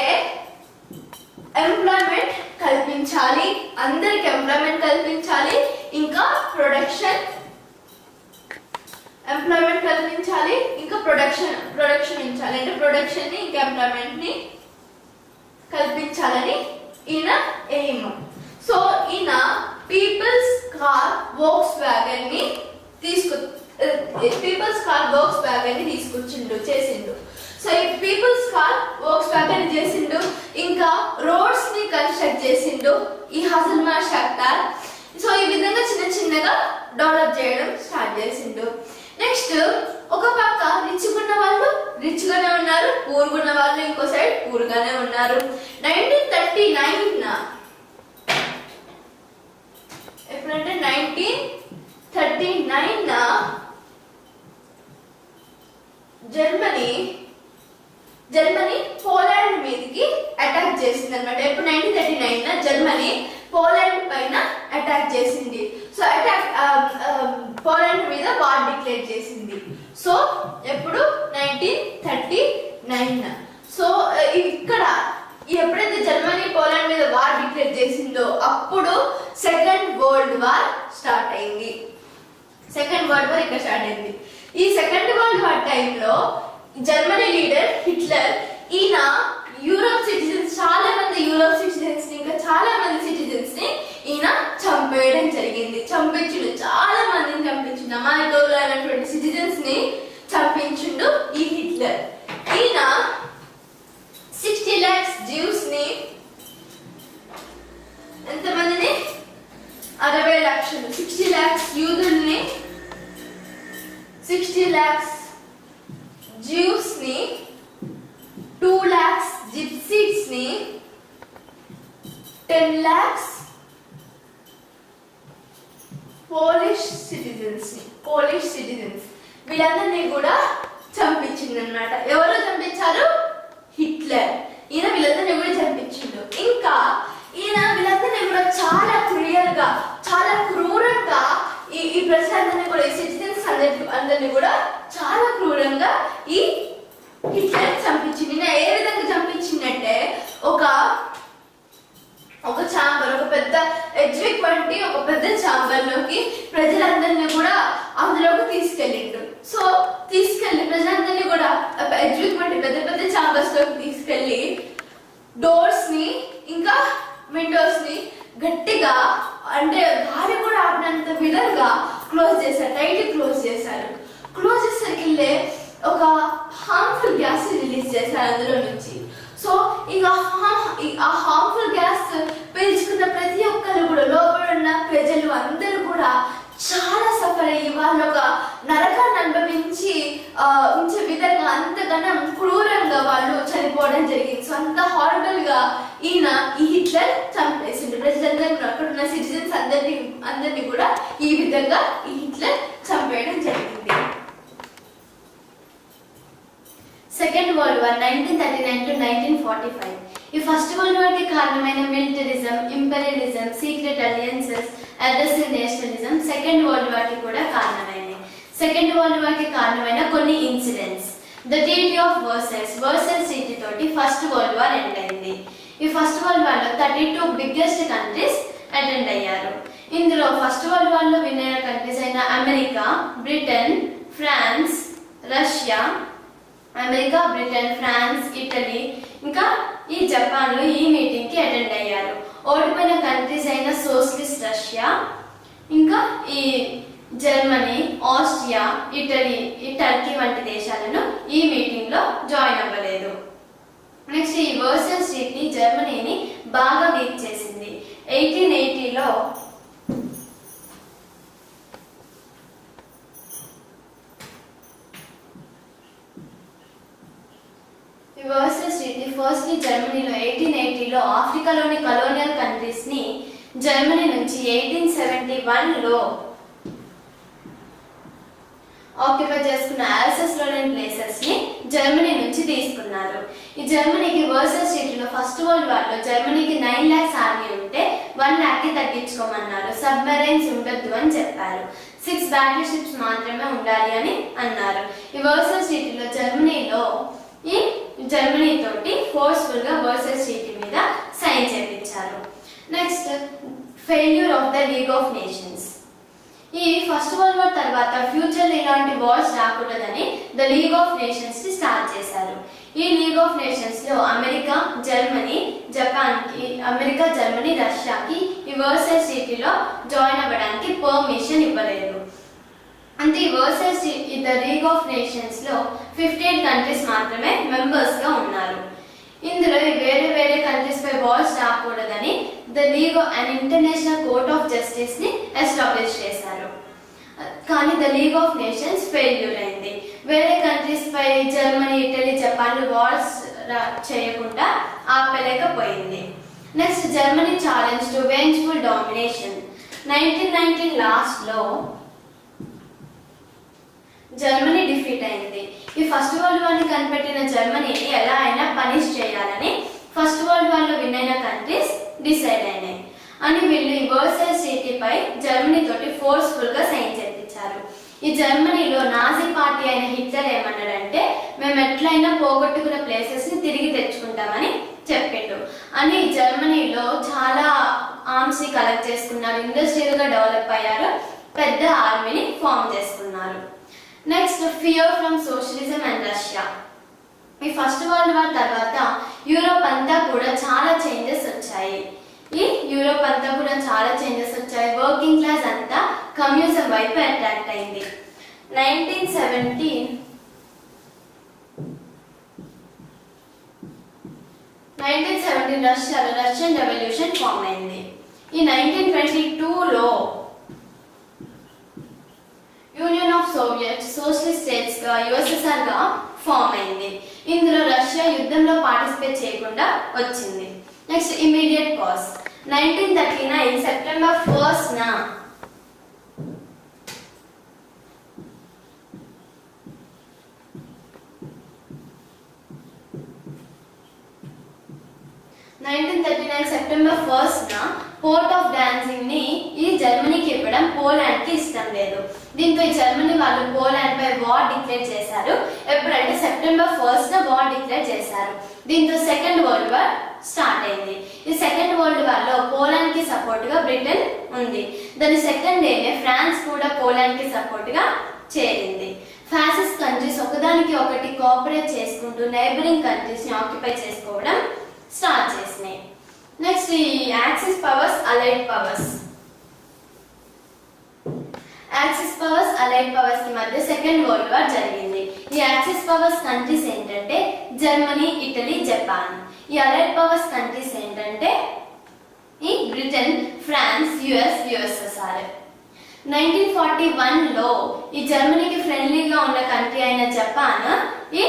ఎంప్లాయ్మెంట్ కల్పించాలి, అందరికి ఎంప్లాయ్మెంట్ కల్పించాలి, ఇంకా ఎంప్లాయ్మెంట్ కల్పించాలి, ఇంకా ప్రొడక్షన్ ఉంచాలి, అంటే ప్రొడక్షన్ ని ఇంకా ఎంప్లాయ్మెంట్ ని కల్పించాలని ఈయన ఎయిమ్. సో ఈయన పీపుల్స్ కార్ వోక్స్ వ్యాగన్ ని తీసుకొచ్చిండు చేసిండు. సో ఈ పీపుల్స్ కార్ వోక్స్ వ్యాగన్ చేసిండు, ఇంకా రోడ్స్ ని కన్స్ట్రక్ట్ చేసిండు ఈ హసల్మాన్ షాక్టార్. సో ఈ విధంగా చిన్న చిన్నగా డెవలప్ చేయడం స్టార్ట్ చేసిండు. నెక్స్ట్ ఒక పక్క రిచ్ ఉన్న వాళ్ళు రిచ్ గానే ఉన్నారు, పూర్ ఉన్న వాళ్ళు ఇంకో సైడ్ పూర్ గానే ఉన్నారు. 1939 ఎప్పుడంటే 1939 జర్మనీ పోలాండ్ మీదకి అటాక్ చేసింది అనమాట. ఎప్పుడు 1939 జర్మనీ పోలాండ్ పైన అటాక్ చేసింది. సో పోలాండ్ మీద వార్ డిక్లేర్ చేసింది. సో ఎప్పుడు 1939. సో ఇక్కడ ఎప్పుడైతే జర్మనీ పోలాండ్ మీద వార్ డిక్లేర్ చేసిందో అప్పుడు సెకండ్ వరల్డ్ వార్ స్టార్ట్ అయింది. సెకండ్ వరల్డ్ వార్ ఇక్కడ స్టార్ట్ అయింది. ఈ సెకండ్ వరల్డ్ వార్ టైంలో జర్మనీ లీడర్ హిట్లర్ ఈయన యూరోప్ సిటిజన్స్ చాలా మంది ఇంకా చాలా మంది సిటిజన్స్ ని ఈయన చంపేయడం జరిగింది. చాలా మందిని చంపించిండు, అమాయకులైనటువంటి సిటిజన్స్ ని చంపించిండు ఈ హిట్లర్. ఈయన 60 lakhs జ్యూస్ ని ఎంతమందిని 60 లక్షలు 60 lakhs యూదుల్ని 60 lakhs జ్యూస్ ని 2 lakhs జిప్సీస్ ని 10 lakhs పోలిష్ సిటిజన్స్ వీళ్ళందరినీ కూడా చంపించింది అన్నమాట. ఎవరు చంపించారు? హిట్లర్. ఈయన వీళ్ళందరినీ కూడా చంపించిండు. ఇంకా ఈయన వీళ్ళందరినీ కూడా చాలా క్రూరంగా ఈ ప్రజలందరినీ కూడా ఈ సిటిజన్స్ అందరినీ కూడా చాలా క్రూరంగా ఈ హిట్లర్ చంపించింది. ఈయన ఏ విధంగా చంపించిందంటే ఒక ఛాంబర్, ఒక పెద్ద ఎడ్జ్విక్ వంటి ఒక పెద్ద ఛాంబర్ లోకి ప్రజలందరినీ కూడా అందులోకి తీసుకెళ్ళిండు. సో తీసుకెళ్లి ప్రజలందరినీ కూడా ఎడ్జ్విక్ వంటి పెద్ద పెద్ద ఛాంబర్స్ లోకి తీసుకెళ్లి డోర్స్ ని ఇంకా విండోస్ ని గట్టిగా, అంటే గాలి కూడా ఆడినంత విధంగా క్లోజ్ చేశారు, టైట్ క్లోజ్ చేశారు. క్లోజ్ చేసరికి ఒక హార్మ్ఫుల్ గ్యాస్ రిలీజ్ చేశారు అందులో నుంచి. సో ఇంకా ఆ హార్మ్ఫుల్ గ్యాస్ పీల్చుకున్న ప్రతి ఒక్కరు కూడా లోపల ఉన్న ప్రజలు అందరూ కూడా చాలా సఫర్ అయ్యి వాళ్ళు ఒక నరకాన్ని అనుభవించి ఉంచే విధంగా అంతగానో క్రూరంగా వాళ్ళు చనిపోవడం జరిగింది. సో అంత హారబుల్ గా ఈ హిట్లర్ చంపేసిండు ప్రజలందరూ, అక్కడ ఉన్న సిటిజన్స్ అందరినీ కూడా ఈ విధంగా ఈ హిట్లర్ చంపేయడం జరిగింది. Second world war 1939 to 1945. ఈ ఫస్ట్ వరల్డ్ వార్ కి కారణమైన militarism, imperialism, secret alliances, aggressive nationalism second world war కి కూడా కారణమైనవి. సెకండ్ వరల్డ్ వార్ కి కారణమైన కొన్ని incidents. The treaty of Versailles treaty తోటి ఫస్ట్ వరల్డ్ వార్ ఎండ్ అయింది. ఈ ఫస్ట్ వరల్డ్ వార్ లో 32 బిగ్గెస్ట్ కంట్రీస్ అటెండ్ అయ్యారు. ఇందులో ఫస్ట్ వరల్డ్ వార్ లో విన్ అయిన కంట్రీస్ అయిన America, Britain, France, Russia, Italy ఇంకా ఈ జపాన్లు ఈ మీటింగ్ కి అటెండ్ అయ్యారు. ఓడిపోయిన కంట్రీస్ అయిన సోషలిస్ట్ రష్యా, ఇంకా ఈ జర్మనీ, ఆస్ట్రియా, ఇటలీ, టర్కీ వంటి దేశాలను ఈ మీటింగ్ లో జాయిన్ అవ్వలేదు. నెక్స్ట్ ఈ వర్సెల్స్ ట్రీటీ జర్మనీని బాగా వీక్ చేసింది. 1880లో వర్సెస్ ట్రీటీ ఫస్ట్లీ జర్మనీలో 1880లో ఆఫ్రికాలోని కలోనియల్ కంట్రీస్ ని జర్మనీ నుంచి 1871లో ఆక్యుపై చేసుకున్న ఆల్సస్ లోని ప్లేసెస్ ని జర్మనీ నుంచి తీసుకున్నారు. ఈ జర్మనీకి వర్సెస్ ట్రీటీలో ఫస్ట్ వరల్డ్ వార్ లో జర్మనీకి 9 lakhs ఆర్మీ ఉంటే 1 lakh కి తగ్గించుకోమన్నారు. సబ్మెరైన్స్ ఉండొద్దు అని చెప్పారు. 6 బ్యాటిల్ షిప్స్ మాత్రమే ఉండాలి అని అన్నారు. ఈ వర్సెస్ ట్రీటీలో జర్మనీ తోటి ఫోర్స్ఫుల్ గా వర్సెస్ ట్రీటీ మీద సైన్ చేయించారు. Next failure of the league of nations. ఈ ఫస్ట్ వరల్డ్ వార్ తర్వాత ఫ్యూచర్లో ఇలాంటి వార్స్ రాకూడదని ద లీగ్ ఆఫ్ నేషన్స్ ని స్టార్ట్ చేశారు. ఈ లీగ్ ఆఫ్ నేషన్స్ లో అమెరికా, జర్మనీ, రష్యాకి ఈ వర్సైస్ ట్రీటీలో జాయిన్ అవ్వడానికి పర్మిషన్ ఇవ్వలేదు. అంటే ఈ వర్సైస్ ద లీగ్ ఆఫ్ నేషన్స్ లో 58 కంట్రీస్ మాత్రమే మెంబర్స్ గా ఉన్నారు. ఇందులో వేరే వేరే కంట్రీస్ పై వార్స్ రాకూడదని the league and international court of justice ని ఎస్టాబ్లిష్ చేశారు. కానీ the league of nations failure అయింది. వేరే కంట్రీస్ పై జర్మనీ, ఇటలీ, జపాన్ వార్స్ చేయకుండా ఆపలేకపోయింది. Next Germany challenge to vengeful domination. 1919 last లో జర్మనీ డిఫీట్ అయింది. ఈ ఫస్ట్ వరల్డ్ వార్ ని కనిపెట్టిన జర్మనీని ఎలా అయినా పనిష్ చేయాలని ఫస్ట్ వరల్డ్ వార్ లో విన్ అయిన కంట్రీస్ డిసైడ్ అయినాయి. అని వీళ్ళు ఈ వర్సైస్ ట్రీటీ పై జర్మనీ తోటి ఫోర్స్ఫుల్ గా సైన్ చేయించారు. ఈ జర్మనీలో నాజీ పార్టీ అయిన హిట్లర్ ఏమన్నాడంటే, మేము ఎట్లయినా పోగొట్టుకున్న ప్లేసెస్ ని తిరిగి తెచ్చుకుంటామని చెప్పిండు. అని జర్మనీలో చాలా ఆర్మ్స్ ని కలెక్ట్ చేసుకున్నారు, ఇండస్ట్రియల్ గా డెవలప్ అయ్యారు, పెద్ద ఆర్మీని ఫామ్ చేసుకున్నారు. Next fear from socialism and Russia. ఈ ఫస్ట్ వరల్డ్ వార్ తర్వాత యూరోప్ అంతా కూడా చాలా చేంజెస్ వచ్చాయి. వర్కింగ్ క్లాస్ అంతా కమ్యూనిజం వైపు అట్రాక్ట్ అయింది. 1917 రష్యాలో రష్యన్ రెవల్యూషన్ ఫామ్ అయింది. ఈ 1922లో union of Soviet socialist states గా యుఎస్ఎస్ఆర్ గా ఫామ్ అయింది. ఇందులో రష్యా యుద్ధంలో పార్టిసిపేట్ చేయకుండా వచ్చింది. Next immediate pause. 1939 September 1st నా 1939 సెప్టెంబర్ 1st నా పోర్ట్ ఆఫ్ డాన్జింగ్ ని ఈ జర్మనీకి ఇవ్వడం పోలాండ్ కి ఇష్టం లేదు. దీంతో ఈ జర్మనీ వాళ్ళు పోలాండ్ పై వార్ డిక్లేర్ చేశారు. ఎప్పుడంటే సెప్టెంబర్ 1st నా వార్ డిక్లేర్ చేశారు. దీంతో సెకండ్ వరల్డ్ వార్ స్టార్ట్ అయింది. ఈ సెకండ్ వరల్డ్ వార్ లో పోలాండ్ కి సపోర్ట్ గా బ్రిటన్ ఉంది. దాని సెకండ్ డేనే ఫ్రాన్స్ కూడా పోలాండ్ కి సపోర్ట్ గా చేరింది. ఫ్యాసిస్ట్ కంట్రీస్ ఒకదానికి ఒకటి కోఆపరేట్ చేసుకుంటూ నైబరింగ్ కంట్రీస్ ని ఆక్యుపై చేసుకోవడం స్టార్ట్ చేసినాయి. నెక్స్ట్ ఈ axis powers, allied powers. Allied powers కి మధ్య సెకండ్ వరల్డ్ వార్ జరిగింది. ఈ యాక్సిస్ పవర్స్ కంట్రీస్ ఏంటంటే జర్మనీ, ఇటలీ, జపాన్. ఈ అలైడ్ పవర్స్ కంట్రీస్ ఏంటంటే ఈ బ్రిటన్, ఫ్రాన్స్, యుఎస్ఎస్ఆర్. 1941లో ఈ జర్మనీకి ఫ్రెండ్లీగా ఉన్న కంట్రీ అయిన జపాన్ ఈ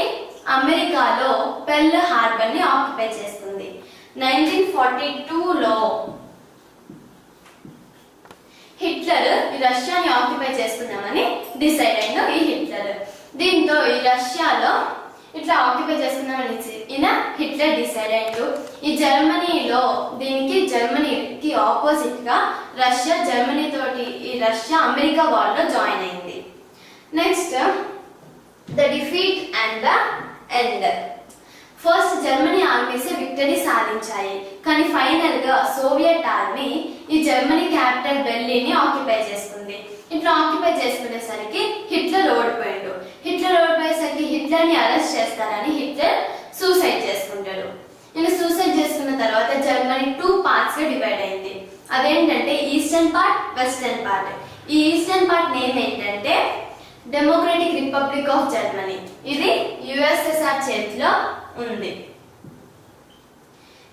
అమెరికాలో పెర్ల్ హార్బర్ ని ఆక్యుపై చేస్తుంది. 1942లో హిట్లర్ ఈ రష్యాని ఆక్యుపై చేసుకుందామని డిసైడ్ అయిన ఈ హిట్లర్. దీంతో ఈ రష్యాలో ఇట్లా ఆక్యుపై చేసుకుందామని హిట్లర్ డిసైడ్ అయ్యాడు. ఈ జర్మనీలో జర్మనీకి ఆపోజిట్ గా రష్యా జర్మనీ తోటి ఈ రష్యా అమెరికా వార్ లో జాయిన్ అయింది. Next the defeat and the end. First Germany armies victory సాధించాయి. కానీ ఫైనల్ గా సోవియట్ ఆర్మీ ఈ జర్మనీ క్యాపిటల్ బెర్లిన్ ఆక్యుపై చేసుకుంది. ఇట్లా ఆక్యుపై చేసుకునేసరికి హిట్లర్ ఓడిపోయాడు. హిట్లర్ ని అరెస్ట్ చేస్తారని హిట్లర్ సూసైడ్ చేసుకుంటాడు. సూసైడ్ చేసుకున్న తర్వాత జర్మనీ 2 పార్ట్స్ గా డివైడ్ అయింది. అదేంటంటే ఈస్టర్న్ పార్ట్, వెస్టర్న్ పార్ట్. ఈ ఈస్టర్న్ పార్ట్ నేమ్ ఏంటంటే డెమోక్రటిక్ రిపబ్లిక్ ఆఫ్ జర్మనీ. ఇది యుఎస్ఎస్ఆర్ చేతిలో ఉంది.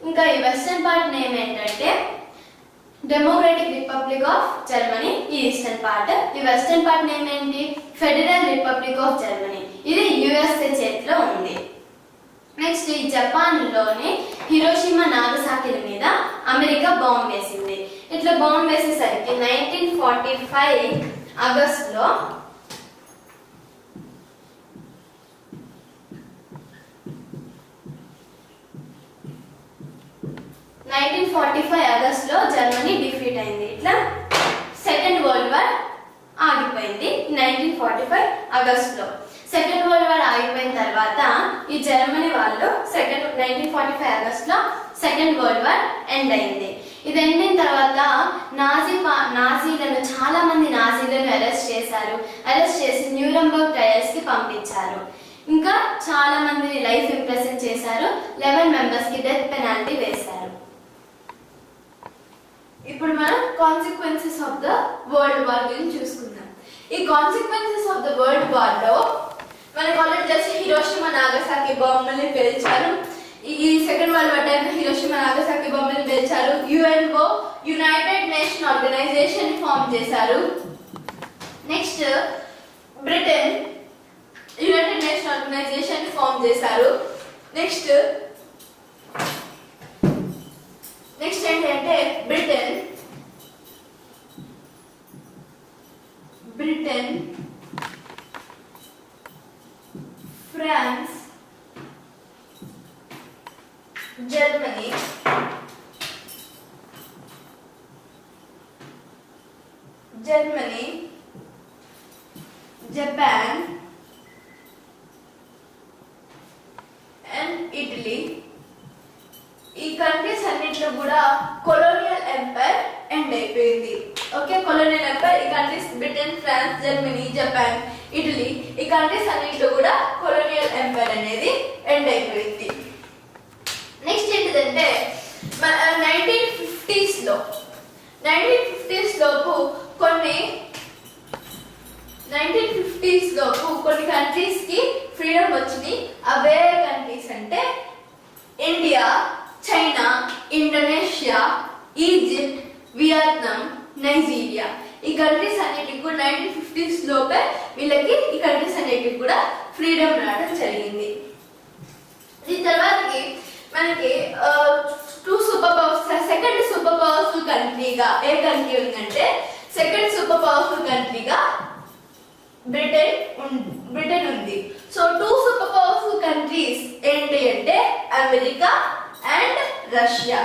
ఇంకా ఈ వెస్టర్న్ పార్ట్ నేమ్ ఏంటంటే డెమోక్రటిక్ రిపబ్లిక్ ఆఫ్ జర్మనీ. ఈ ఈస్టర్న్ పార్ట్. ఈ వెస్టర్న్ పార్ట్ నేమ్ ఏంటి? Federal republic of Germany. ఇది యుఎస్ఏ చేతిలో ఉంది. నెక్స్ట్ ఈ జపాన్ లోని హిరోషిమా, నాగసాకిల మీద అమెరికా బాంబ్ వేసింది. ఇట్లా బాంబ్ వేసేసరికి 1945 ఆగస్టులో జర్మనీ డిఫీట్ అయింది. ఇట్లా సెకండ్ వరల్డ్ వార్ ఆగిపోయింది. 1945 ఆగస్టులో సెకండ్ వరల్డ్ వార్ ఆగిపోయిన తర్వాత ఈ జర్మనీ వాళ్ళు 1945 ఆగస్టులో సెకండ్ వరల్డ్ వార్ ఎండ్ అయింది. ఈ ఇది ఎండిన తర్వాత నాజీలను చాలా మంది నాజీలను అరెస్ట్ చేశారు. అరెస్ట్ చేసి న్యూరంబర్గ్ ట్రయల్స్ కి పంపించారు. ఇంకా చాలా మందిని లైఫ్ ఇంప్రెషన్ చేశారు. 11 మెంబర్స్ కి డెత్ పెనాల్టీ వేశారు. ఇప్పుడు మనం consequences of the world war గురించి చూసుకుందాం. ఈ consequences of the world war లో మనకు ఆల్రెడీ తెలిసి హిరోషిమా నాగసాకి బాంబుల్ని పేల్చారు. ఈ సెకండ్ వరల్డ్ వార్ టైంలో హిరోషిమా నాగసాకి బాంబుల్ని పేల్చారు. UNO United Nation Organization form చేశారు. Next Britain United Nation Organization form చేశారు. నెక్స్ట్ ఏంటంటే Britain France Germany Japan and Italy ఈ కంట్రీస్ అన్నింటిలో కూడా కొలోనియల్ ఎంపైర్ ఎండ్ అయిపోయింది. ఓకే, కొలోనియల్ ఎంపైర్ ఈ countries Britain, France, Germany, Japan, Italy ఈ కంట్రీస్ అన్నింటిలో కూడా కొలోనియల్ ఎంపైర్ అనేది ఎండ్ అయిపోయింది. నెక్స్ట్ ఏంటిదంటే 1950s లోపు కొన్ని కంట్రీస్ కి ఫ్రీడమ్ వచ్చినాయి. అవే కంట్రీస్ అంటే India, China, Indonesia, Egypt, Vietnam, Nigeria. ఈ కంట్రీస్ అన్నిటికి కూడా 1950s లోపే వీళ్ళకి ఈ కంట్రీస్ అన్నిటికి కూడా ఫ్రీడమ్ రావడం జరిగింది. దీని తర్వాతకి మనకి సెకండ్ సూపర్ పవర్ఫుల్ కంట్రీగా ఏ కంట్రీ ఉందంటే సెకండ్ సూపర్ పవర్ఫుల్ కంట్రీగా బ్రిటన్ ఉంది. సో 2 సూపర్ పవర్ఫుల్ కంట్రీస్ ఏంటి అంటే అమెరికా అండ్ రష్యా.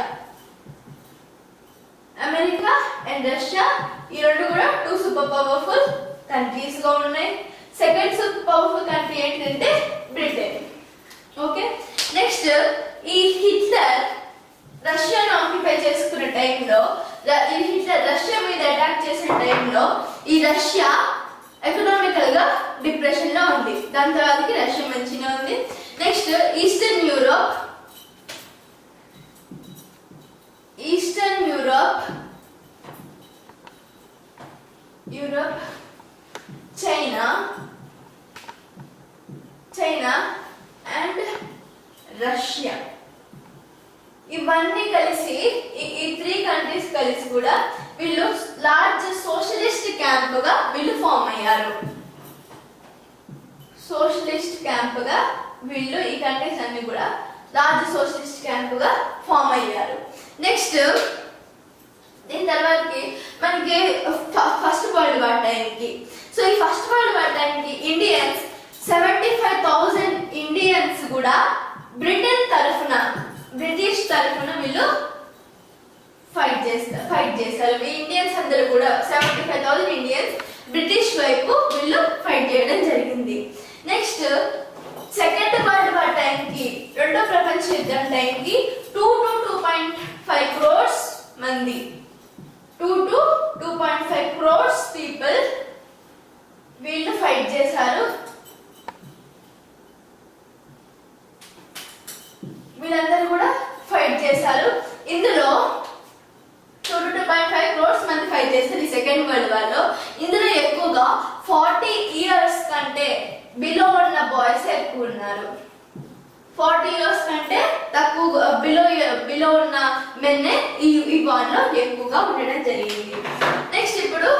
ఈ రెండు కూడా 2 సూపర్ పవర్ఫుల్ కంట్రీస్ గా ఉన్నాయి. సెకండ్ సూపర్ పవర్ఫుల్ కంట్రీ ఏంటంటే బ్రిటన్. ఓకే, నెక్స్ట్ ఈ హిట్లర్ రష్యాను ఆక్యుపై చేసుకున్న టైంలో రష్యా మీద అటాక్ చేసిన టైంలో ఈ రష్యా ఎకనామికల్ గా డిప్రెషన్ లో ఉంది. దాని తర్వాతకి రష్యా మంచిగా ఉంది. Next eastern Europe China and Russia ఇవన్నీ కలిసి ఈ 3 కంట్రీస్ కలిసి కూడా వీళ్ళు లార్జ్ సోషలిస్ట్ క్యాంప్ గా వీళ్ళు ఫామ్ అయ్యారు. ఈ కంట్రీస్ అన్ని కూడా లార్జ్ సోషలిస్ట్ క్యాంప్ గా ఫామ్ అయ్యారు. నెక్స్ట్ దీని తర్వాతకి మనకి ఫస్ట్ వరల్డ్ వార్ టైంకి ఈ ఫస్ట్ వరల్డ్ వార్ టైంకి 75,000 ఇండియన్స్ కూడా బ్రిటిష్ తరఫున వీళ్ళు ఫైట్ చేస్తారు. ఈ ఇండియన్స్ అందరూ కూడా 75,000 ఇండియన్స్ బ్రిటిష్ వైపు వీళ్ళు ఫైట్ చేయడం జరిగింది. నెక్స్ట్ సెకండ్ వరల్డ్ వార్ టైంకి రెండో ప్రపంచ యుద్ధం టైంకి 2 to 2.5 crores మంది 2 to 2.5 crores పీపుల్ వీళ్ళు ఫైట్ చేశారు. వీళ్ళందరూ కూడా ఫైట్ చేశారు. ఇందులో 2 to 2.5 crores మంది ఫైట్ చేశారు ఈ సెకండ్ వరల్డ్ వార్ లో. ఇందులో ఎక్కువగా 40 years కంటే బిలో ఉన్న బాయ్స్ ఎక్కువ ఉన్నారు. 40 years కంటే తక్కువ బిలో ఉన్న మెన్నే ఈ వార్ లో ఎక్కువగా ఉండడం జరిగింది. నెక్స్ట్ ఇప్పుడు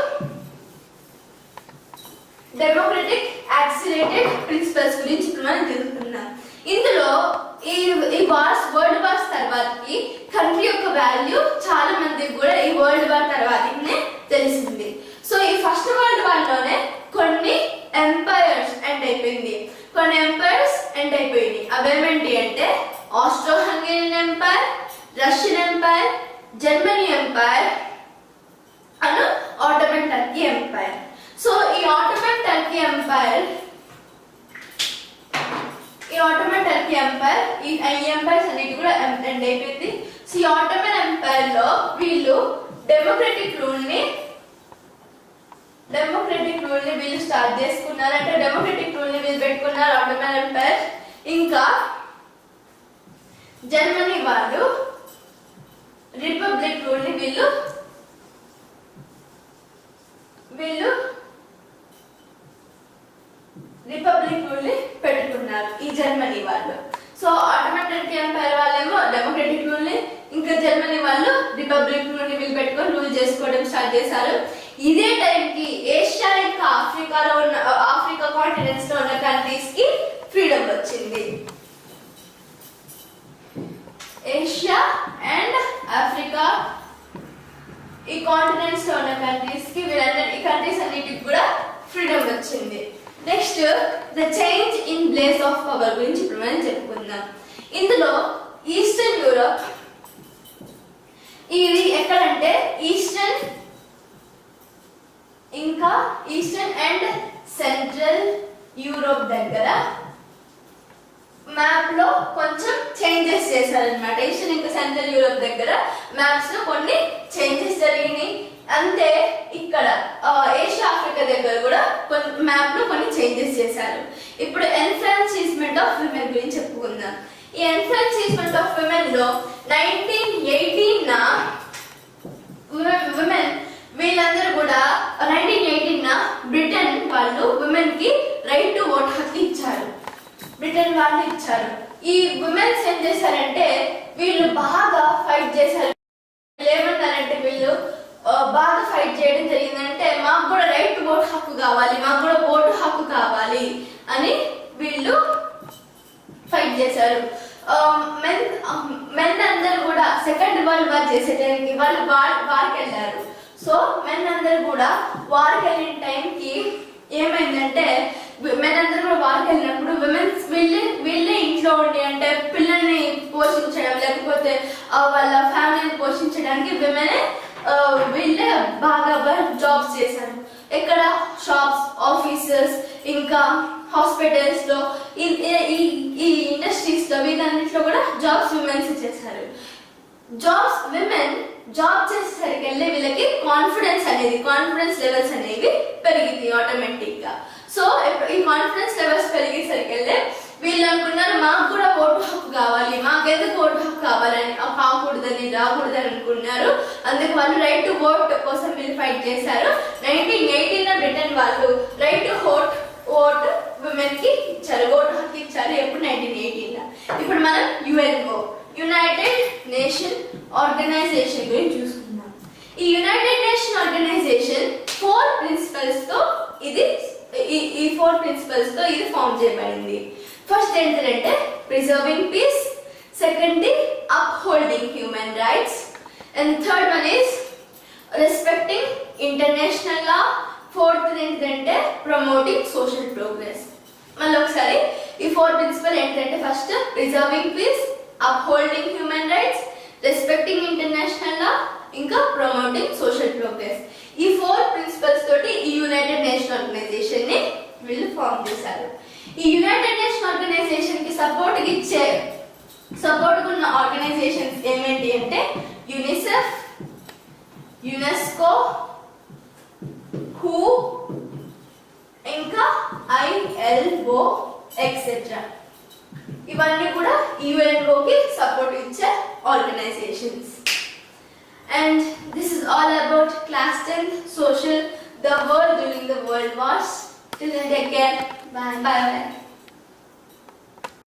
డెమోక్రటిక్ యాక్సిలరేటెడ్ ప్రిన్సిపల్స్ గురించి మనం తెలుసుకుందాం. ఇందులో ఈ వరల్డ్ వార్స్ తర్వాతకి కంట్రీ యొక్క వాల్యూ చాలా మందికి కూడా ఈ వరల్డ్ వార్ తర్వాతనే తెలిసింది. సో ఈ ఫస్ట్ వరల్డ్ వార్ లోనే కొన్ని ఎంపైర్స్ ఎండ్ అయిపోయింది. అవేమేంటి అంటే Austro Hungarian empire, Russian empire, Germany empire and Ottoman Turkey empire. So ఈ ఆటోమన్ టర్కీ ఎంపైర్ ఈ ఎంపైర్స్ అన్నిటి కూడా ఎండ్ అయిపోయింది. ఈ ఆటోమన్ ఎంపైర్ లో వీళ్ళు డెమోక్రటిక్ రూల్ ని వీళ్ళు స్టార్ట్ చేసుకున్నారు. అంటే డెమోక్రటిక్ రూల్ ని వీళ్ళు పెట్టుకున్నారు ఆటోమన్ ఎంపైర్. ఇంకా జర్మనీ వాళ్ళు రిపబ్లిక్ రూల్ ని వీళ్ళు రిపబ్లిక్ రూల్ ని పెట్టుకున్నారు ఈ జర్మనీ వాళ్ళు. సో ఆటోమేటిక్ ఎంపైర్ వాళ్ళేమో డెమోక్రటిక్ రూల్ ని, ఇంకా జర్మనీ వాళ్ళు రిపబ్లిక్ రూల్ ని వీళ్ళు పెట్టుకొని రూల్ చేసుకోవడం స్టార్ట్ చేశారు. ఇదే టైంకి ఏషియా ఇంకా ఆఫ్రికా కాంటినెంట్స్ లో ఉన్న కంట్రీస్ కి ఫ్రీడమ్ వచ్చింది. ఏషియా అండ్ ఆఫ్రికా ఈ కాంటినెంట్స్ లో ఉన్న కంట్రీస్ కి ఈ కంట్రీస్ అన్నిటికి కూడా ఫ్రీడమ్ వచ్చింది. Next the change in place of power గురించి ఇప్పుడు మనం చెప్పుకుందాం. ఇందులో ఈస్టర్న్ యూరోప్, ఇది ఎక్కడంటే ఈస్టర్న్ అండ్ సెంట్రల్ యూరోప్ దగ్గర మ్యాప్ లో కొంచెం చేంజెస్ చేశారనమాట. ఈస్టర్న్ ఇంకా సెంట్రల్ యూరోప్ దగ్గర మ్యాప్స్ లో కొన్ని చేంజెస్ జరిగినాయి. అంతే ఇక్కడ ఏషియా ఆఫ్రికా దగ్గర కూడా మ్యాప్ లో కొన్ని చేంజెస్ చేశారు. ఇప్పుడు ఎన్ఫ్రాంచైజ్మెంట్ ఆఫ్ విమెన్ గురించి చెప్పుకుందాం. ఈ ఎన్ఫ్రాంచైజ్మెంట్ ఆఫ్ విమెన్ లో 1918 విమెన్ వీళ్ళందరూ కూడా 1918 బ్రిటన్ వాళ్ళు విమెన్ కి రైట్ టు ఓట్ హక్కు ఇచ్చారు. బ్రిటన్ వాళ్ళు ఇచ్చారు. ఈ విమెన్స్ ఏం చేశారంటే వీళ్ళు బాగా ఫైట్ చేశారు. ఏమన్నారంటే వీళ్ళు బాగా ఫైట్ చేయడం జరిగిందంటే మాకు కూడా రైట్ టు ఓట్ హక్కు కావాలి, మాకు కూడా ఓటు హక్కు కావాలి అని వీళ్ళు ఫైట్ చేశారు. మెన్ అందరూ కూడా సెకండ్ వరల్డ్ వార్ చేసే టైంకి వాళ్ళు వార్కి వెళ్ళారు. సో మెన్ అందరూ కూడా వార్కి వెళ్ళిన టైంకి ఏమైందంటే మెన్ అందరూ కూడా వార్కి వెళ్ళినప్పుడు విమెన్స్ వీళ్ళే ఇంట్లో ఉండి అంటే పిల్లల్ని పోషించడం లేకపోతే వాళ్ళ ఫ్యామిలీని పోషించడానికి వీళ్ళే బాగా జాబ్స్ చేశారు. ఎక్కడ షాప్స్, ఆఫీసెస్, ఇంకా హాస్పిటల్స్ లో ఈ ఇండస్ట్రీస్ లో వీళ్ళన్నింటిలో కూడా జాబ్స్ విమెన్స్ చేశారు. విమెన్ జాబ్ చేసేసరికి వెళ్ళి వీళ్ళకి కాన్ఫిడెన్స్ లెవెల్స్ అనేవి పెరిగింది ఆటోమేటిక్ గా. సో ఈ కాన్ఫిడెన్స్ లెవెల్స్ పెరిగేసరికి వెళ్ళి వీళ్ళు అనుకున్నారు మాకు కూడా ఓటు హక్కు కావాలి, మాకెందుకు ఓటు హక్కు కావాలని రాకూడదని అనుకున్నారు. అందుకు వాళ్ళు రైట్ టు ఓట్ కోసం వీళ్ళు ఫైట్ చేశారు. 1918 బ్రిటన్ వాళ్ళు రైట్ టు ఓట్ విమెన్ కి ఇచ్చారు, ఓటు హక్కు ఇచ్చారు. ఎప్పుడు 1918. ఇప్పుడు మనం యుఎన్ఓ యునైటెడ్ నేషన్ ఆర్గనైజేషన్ గురించి చూసుకుందాం. ఈ యునైటెడ్ నేషన్ ఆర్గనైజేషన్ 4 ప్రిన్సిపల్స్ తో ఇది ఫామ్ చేయబడింది. ఫస్ట్ ఏంటంటే preserving peace, second upholding human rights, and third one is respecting international law, fourth ఏంటంటే ప్రమోటింగ్ సోషల్ ప్రోగ్రెస్. మళ్ళీ ఒకసారి ఈ 4 ప్రిన్సిపల్ ఏంటంటే first preserving peace, upholding human rights, respecting international law, ఇంకా ప్రమోటింగ్ సోషల్ ప్రోగ్రెస్. ఈ 4 ప్రిన్సిపల్స్ తోటి ఈ యునైటెడ్ నేషన్ ఆర్గనైజేషన్ ని వీళ్ళు ఫామ్ చేశారు. ఈ యునైటెడ్ నేషన్ ఆర్గనైజేషన్ కి సపోర్ట్ ఉన్న ఆర్గనైజేషన్స్ ఏమేంటి అంటే యునిసెఫ్, యునెస్కో, హూ, ఇంకా ILO ఎక్సెట్రా. ఇవన్నీ కూడా UNO కి సపోర్ట్ ఇచ్చే organisations. And this is all about class 10th social, the world during the world wars. Till then, take care. Bye bye.